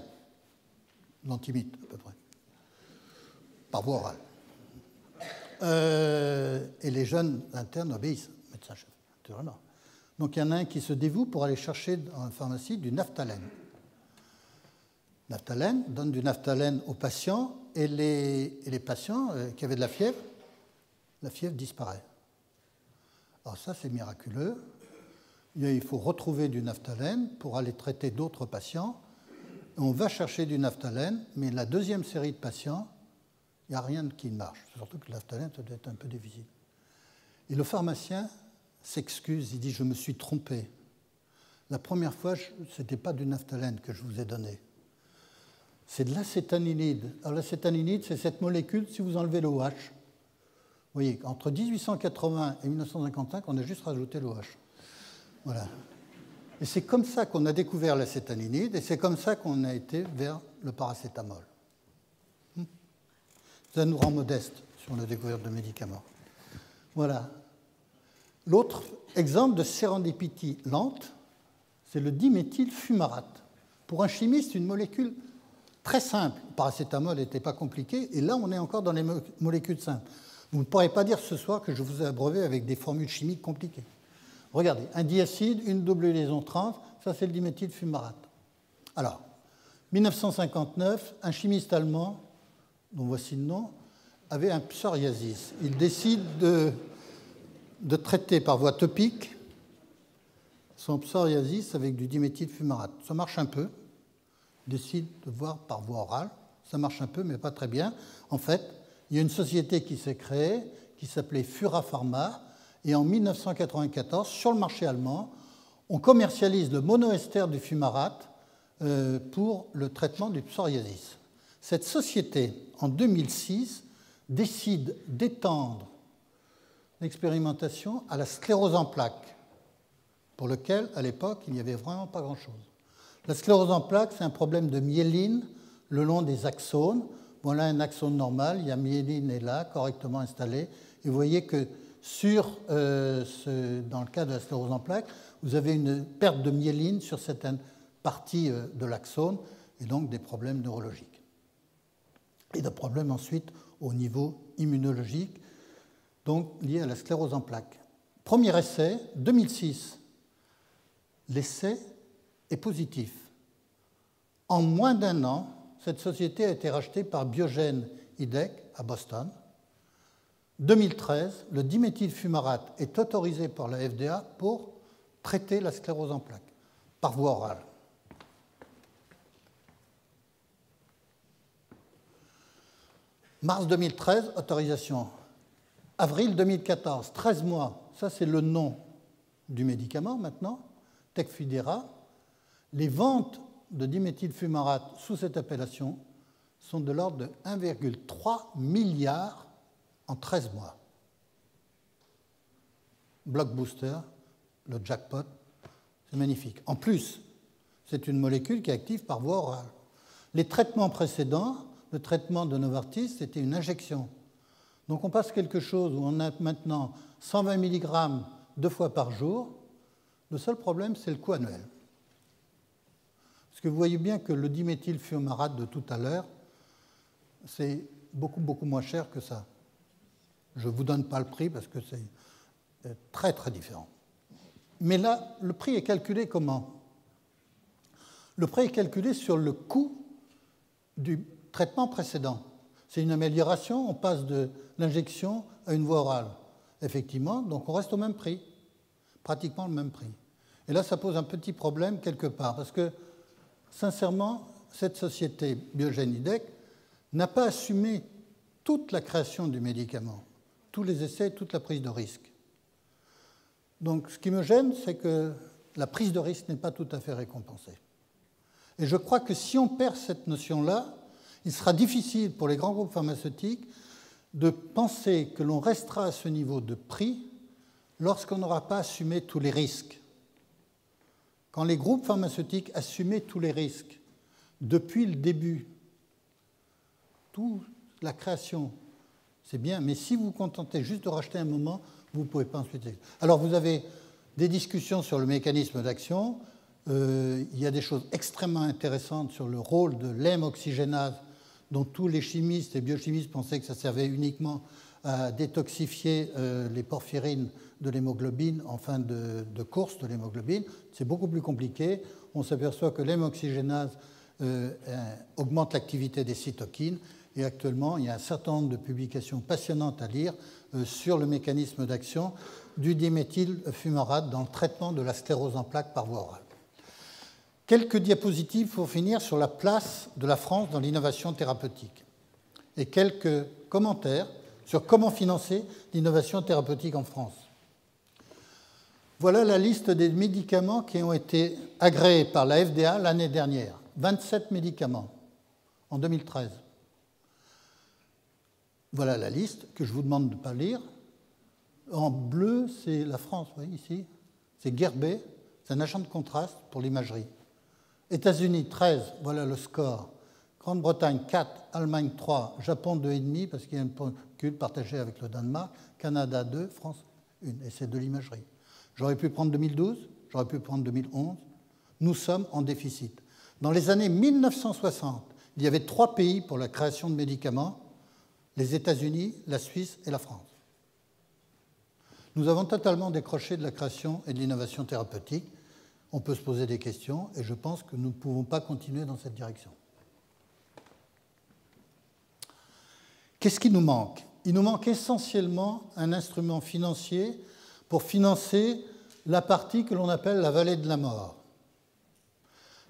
l'antimite à peu près, par voie orale. Et les jeunes internes obéissent, médecin-chef, naturellement. Donc il y en a un qui se dévoue pour aller chercher dans la pharmacie du naphtalène. Naphtalène donne du naphtalène aux patients et les patients qui avaient de la fièvre disparaît. Alors ça, c'est miraculeux. Il faut retrouver du naphtalène pour aller traiter d'autres patients. On va chercher du naphtalène, mais la deuxième série de patients, il n'y a rien qui marche. Surtout que le naphtalène, ça doit être un peu difficile. Et le pharmacien s'excuse, il dit « Je me suis trompé. La première fois, ce n'était pas du naphtalène que je vous ai donné. C'est de l'acétaninide. Alors l'acétaninide, c'est cette molécule, si vous enlevez l'OH. Vous voyez, entre 1880 et 1955, on a juste rajouté l'OH. Voilà. Et c'est comme ça qu'on a découvert l'acétaninide et c'est comme ça qu'on a été vers le paracétamol. Ça nous rend modeste sur la découverte de médicaments. Voilà. L'autre exemple de sérendipité lente, c'est le diméthylfumarate. Pour un chimiste, une molécule très simple. Le paracétamol n'était pas compliqué, et là, on est encore dans les molécules simples. Vous ne pourrez pas dire ce soir que je vous ai abreuvé avec des formules chimiques compliquées. Regardez, un diacide, une double liaison trans, ça c'est le diméthylfumarate. Alors, 1959, un chimiste allemand, dont voici le nom, avait un psoriasis. Il décide de traiter par voie topique son psoriasis avec du diméthylfumarate. Ça marche un peu. Il décide de voir par voie orale. Ça marche un peu, mais pas très bien. En fait, il y a une société qui s'est créée, qui s'appelait Furapharma, et en 1994, sur le marché allemand, on commercialise le monoester du fumarate pour le traitement du psoriasis. Cette société, en 2006, décide d'étendre l'expérimentation à la sclérose en plaques, pour lequel, à l'époque, il n'y avait vraiment pas grand-chose. La sclérose en plaques, c'est un problème de myéline le long des axones. Voilà un axone normal, il y a myéline est là, correctement installée. Et vous voyez que dans le cas de la sclérose en plaques, vous avez une perte de myéline sur certaines parties de l'axone, et donc des problèmes neurologiques. Et des problèmes ensuite au niveau immunologique, donc liés à la sclérose en plaques. Premier essai, 2006. L'essai est positif. En moins d'un an, cette société a été rachetée par Biogen Idec à Boston. 2013, le diméthylfumarate est autorisé par la FDA pour traiter la sclérose en plaques par voie orale. Mars 2013, autorisation. Avril 2014, 13 mois. Ça, c'est le nom du médicament maintenant, Tecfidera. Les ventes de diméthylfumarate sous cette appellation sont de l'ordre de 1,3 milliard en 13 mois. Blockbuster, le jackpot, c'est magnifique. En plus, c'est une molécule qui est active par voie orale. Les traitements précédents, le traitement de Novartis, c'était une injection. Donc on passe quelque chose où on a maintenant 120 mg 2 fois par jour. Le seul problème, c'est le coût annuel. Parce que vous voyez bien que le diméthylfumarate de tout à l'heure, c'est beaucoup, beaucoup moins cher que ça. Je ne vous donne pas le prix parce que c'est très très différent. Mais là, le prix est calculé comment? Le prix est calculé sur le coût du traitement précédent. C'est une amélioration, on passe de l'injection à une voie orale. Effectivement, donc on reste au même prix, pratiquement le même prix. Et là, ça pose un petit problème quelque part, parce que, sincèrement, cette société Biogen Idec n'a pas assumé toute la création du médicament, tous les essais, toute la prise de risque. Donc, ce qui me gêne, c'est que la prise de risque n'est pas tout à fait récompensée. Et je crois que si on perd cette notion-là, il sera difficile pour les grands groupes pharmaceutiques de penser que l'on restera à ce niveau de prix lorsqu'on n'aura pas assumé tous les risques. Quand les groupes pharmaceutiques assumaient tous les risques depuis le début, toute la création, c'est bien, mais si vous vous contentez juste de racheter un moment, vous ne pouvez pas ensuite. Alors vous avez des discussions sur le mécanisme d'action. Il y a des choses extrêmement intéressantes sur le rôle de l'hème-oxygénase, dont tous les chimistes et biochimistes pensaient que ça servait uniquement à détoxifier les porphyrines de l'hémoglobine en fin de course de l'hémoglobine. C'est beaucoup plus compliqué. On s'aperçoit que l'hème-oxygénase augmente l'activité des cytokines. Et actuellement, il y a un certain nombre de publications passionnantes à lire sur le mécanisme d'action du diméthylfumarate dans le traitement de la sclérose en plaques par voie orale. Quelques diapositives pour finir sur la place de la France dans l'innovation thérapeutique et quelques commentaires sur comment financer l'innovation thérapeutique en France. Voilà la liste des médicaments qui ont été agréés par la FDA l'année dernière. 27 médicaments en 2013. Voilà la liste que je vous demande de ne pas lire. En bleu, c'est la France, vous voyez ici. C'est Guerbet, c'est un agent de contraste pour l'imagerie. États-Unis, 13, voilà le score. Grande-Bretagne, 4, Allemagne, 3, Japon, 2,5, parce qu'il y a une calcul partagée avec le Danemark, Canada, 2, France, 1, et c'est de l'imagerie. J'aurais pu prendre 2012, j'aurais pu prendre 2011. Nous sommes en déficit. Dans les années 1960, il y avait 3 pays pour la création de médicaments, les États-Unis, la Suisse et la France. Nous avons totalement décroché de la création et de l'innovation thérapeutique. On peut se poser des questions et je pense que nous ne pouvons pas continuer dans cette direction. Qu'est-ce qui nous manque? Il nous manque essentiellement un instrument financier pour financer la partie que l'on appelle la vallée de la mort.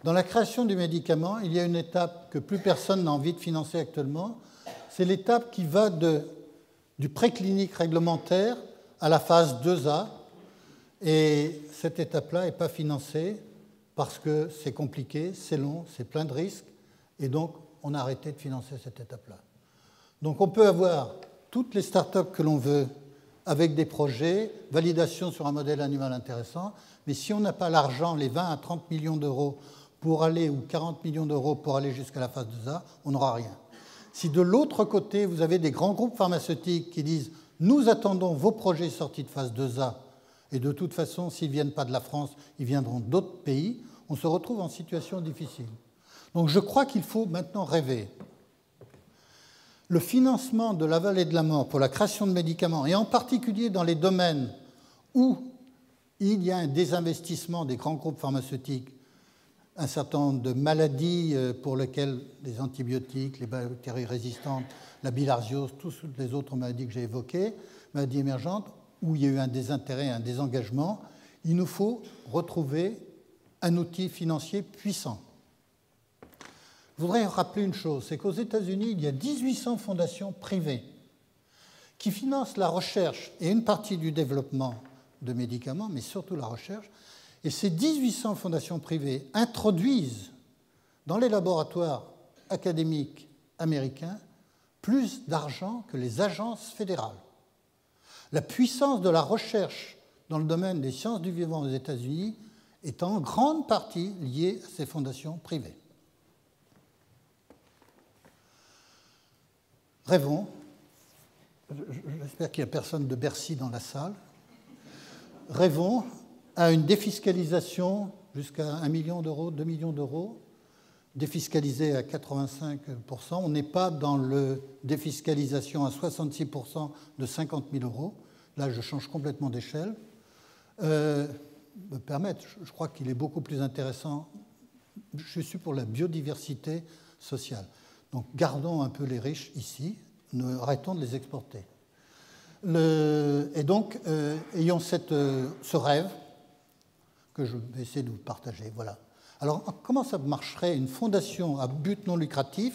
Dans la création du médicament, il y a une étape que plus personne n'a envie de financer actuellement. C'est l'étape qui va du préclinique réglementaire à la phase 2A. Et cette étape-là n'est pas financée parce que c'est compliqué, c'est long, c'est plein de risques. Et donc, on a arrêté de financer cette étape-là. Donc, on peut avoir toutes les startups que l'on veut avec des projets, validation sur un modèle animal intéressant. Mais si on n'a pas l'argent, les 20 à 30 millions d'euros pour aller, ou 40 millions d'euros pour aller jusqu'à la phase 2A, on n'aura rien. Si de l'autre côté, vous avez des grands groupes pharmaceutiques qui disent « Nous attendons vos projets sortis de phase 2A, et de toute façon, s'ils ne viennent pas de la France, ils viendront d'autres pays », on se retrouve en situation difficile. Donc je crois qu'il faut maintenant rêver. Le financement de la vallée de la mort pour la création de médicaments, et en particulier dans les domaines où il y a un désinvestissement des grands groupes pharmaceutiques, un certain nombre de maladies pour lesquelles les antibiotiques, les bactéries résistantes, la bilharziose, toutes les autres maladies que j'ai évoquées, maladies émergentes, où il y a eu un désintérêt, un désengagement, il nous faut retrouver un outil financier puissant. Je voudrais rappeler une chose, c'est qu'aux États-Unis, il y a 1800 fondations privées qui financent la recherche et une partie du développement de médicaments, mais surtout la recherche. Et ces 1800 fondations privées introduisent dans les laboratoires académiques américains plus d'argent que les agences fédérales. La puissance de la recherche dans le domaine des sciences du vivant aux États-Unis est en grande partie liée à ces fondations privées. Rêvons, j'espère qu'il n'y a personne de Bercy dans la salle, rêvons à une défiscalisation jusqu'à 1 million d'euros, 2 millions d'euros, défiscalisée à 85%. On n'est pas dans le défiscalisation à 66% de 50 000 euros. là je change complètement d'échelle, me permettent, je crois qu'il est beaucoup plus intéressant, je suis pour la biodiversité sociale. Donc gardons un peu les riches ici, arrêtons de les exporter. Et donc, ayons ce rêve que je vais essayer de vous partager. Voilà. Alors, comment ça marcherait une fondation à but non lucratif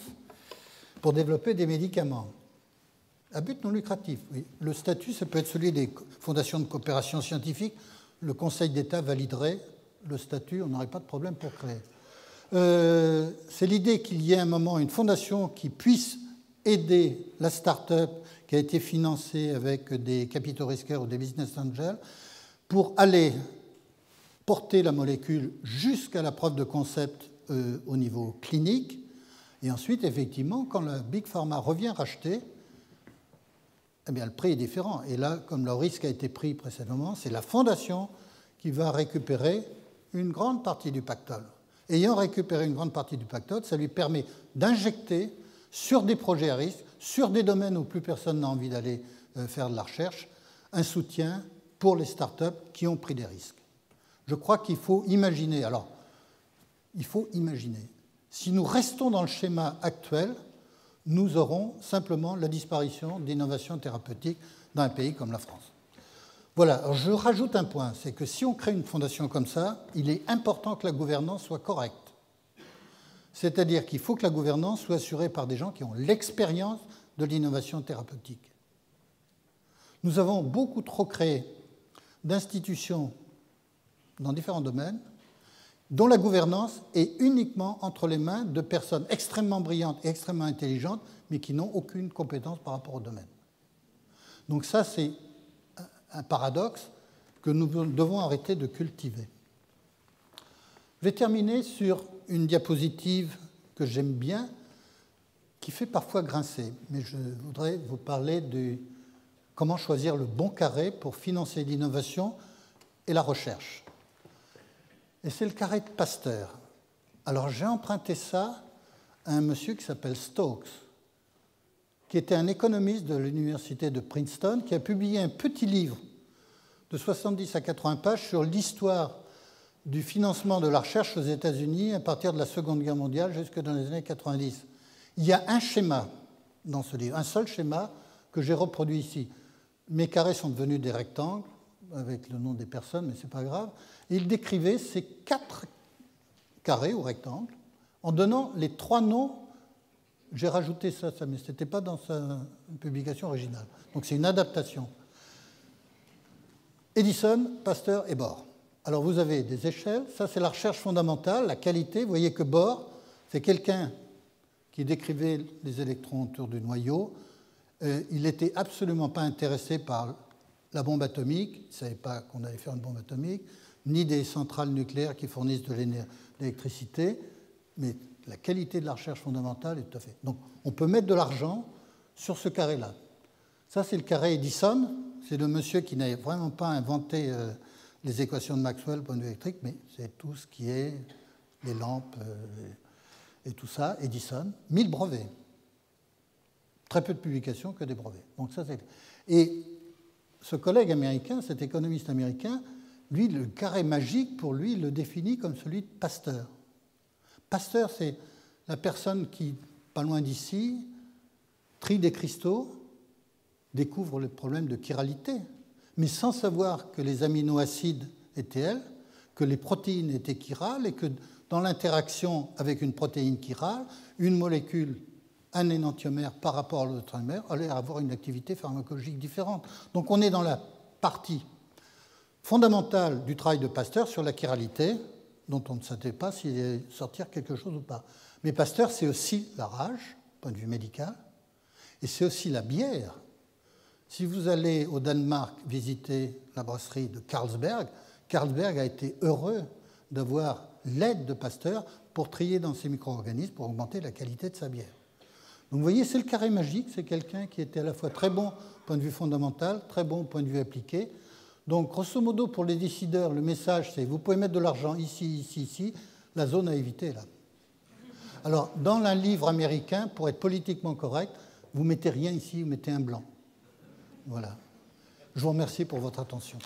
pour développer des médicaments? À but non lucratif, oui. Le statut, ça peut être celui des fondations de coopération scientifique. Le Conseil d'État validerait le statut, on n'aurait pas de problème pour créer. C'est l'idée qu'il y ait à un moment une fondation qui puisse aider la start-up qui a été financée avec des capitaux risqueurs ou des business angels pour aller porter la molécule jusqu'à la preuve de concept au niveau clinique. Et ensuite, effectivement, quand la Big Pharma revient racheter, eh bien, le prix est différent. Et là, comme le risque a été pris précédemment, c'est la fondation qui va récupérer une grande partie du pactole. Ayant récupéré une grande partie du pactole, ça lui permet d'injecter sur des projets à risque, sur des domaines où plus personne n'a envie d'aller faire de la recherche, un soutien pour les startups qui ont pris des risques. Je crois qu'il faut imaginer, alors, il faut imaginer, si nous restons dans le schéma actuel, nous aurons simplement la disparition d'innovations thérapeutiques dans un pays comme la France. Voilà, alors je rajoute un point, c'est que si on crée une fondation comme ça, il est important que la gouvernance soit correcte. C'est-à-dire qu'il faut que la gouvernance soit assurée par des gens qui ont l'expérience de l'innovation thérapeutique. Nous avons beaucoup trop créé d'institutions dans différents domaines dont la gouvernance est uniquement entre les mains de personnes extrêmement brillantes et extrêmement intelligentes, mais qui n'ont aucune compétence par rapport au domaine. Donc ça, c'est un paradoxe que nous devons arrêter de cultiver. Je vais terminer sur une diapositive que j'aime bien, qui fait parfois grincer, mais je voudrais vous parler de comment choisir le bon carré pour financer l'innovation et la recherche. Et c'est le carré de Pasteur. Alors j'ai emprunté ça à un monsieur qui s'appelle Stokes, qui était un économiste de l'université de Princeton, qui a publié un petit livre de 70 à 80 pages sur l'histoire du financement de la recherche aux États-Unis à partir de la Seconde Guerre mondiale jusque dans les années 90. Il y a un schéma dans ce livre, un seul schéma que j'ai reproduit ici. Mes carrés sont devenus des rectangles, avec le nom des personnes, mais ce n'est pas grave. Et il décrivait ces 4 carrés ou rectangles en donnant les 3 noms. J'ai rajouté ça mais ce n'était pas dans sa publication originale. Donc c'est une adaptation. Edison, Pasteur et Bohr. Alors vous avez des échelles, ça c'est la recherche fondamentale, la qualité. Vous voyez que Bohr, c'est quelqu'un qui décrivait les électrons autour du noyau. Il n'était absolument pas intéressé par la bombe atomique, il ne savait pas qu'on allait faire une bombe atomique, ni des centrales nucléaires qui fournissent de l'électricité, mais la qualité de la recherche fondamentale est tout à fait. Donc on peut mettre de l'argent sur ce carré-là. Ça c'est le carré Edison, c'est le monsieur qui n'a vraiment pas inventé les équations de Maxwell, point de vue électrique, mais c'est tout ce qui est les lampes et tout ça, Edison, 1000 brevets. Très peu de publications que des brevets. Donc ça, et ce collègue américain, cet économiste américain, lui, le carré magique, pour lui, il le définit comme celui de Pasteur. Pasteur, c'est la personne qui, pas loin d'ici, trie des cristaux, découvre le problème de chiralité, mais sans savoir que les aminoacides étaient elles, que les protéines étaient chirales et que dans l'interaction avec une protéine chirale, une molécule, un énantiomère par rapport à l'autre énantiomère, allait avoir une activité pharmacologique différente. Donc on est dans la partie fondamentale du travail de Pasteur sur la chiralité, dont on ne savait pas s'il allait sortir quelque chose ou pas. Mais Pasteur, c'est aussi la rage, point de vue médical, et c'est aussi la bière. Si vous allez au Danemark visiter la brasserie de Carlsberg, Carlsberg a été heureux d'avoir l'aide de Pasteur pour trier dans ses micro-organismes, pour augmenter la qualité de sa bière. Donc vous voyez, c'est le carré magique, c'est quelqu'un qui était à la fois très bon au point de vue fondamental, très bon au point de vue appliqué. Donc grosso modo, pour les décideurs, le message c'est vous pouvez mettre de l'argent ici, ici, ici, la zone à éviter là. Alors dans un livre américain, pour être politiquement correct, vous mettez rien ici, vous mettez un blanc. Voilà. Je vous remercie pour votre attention.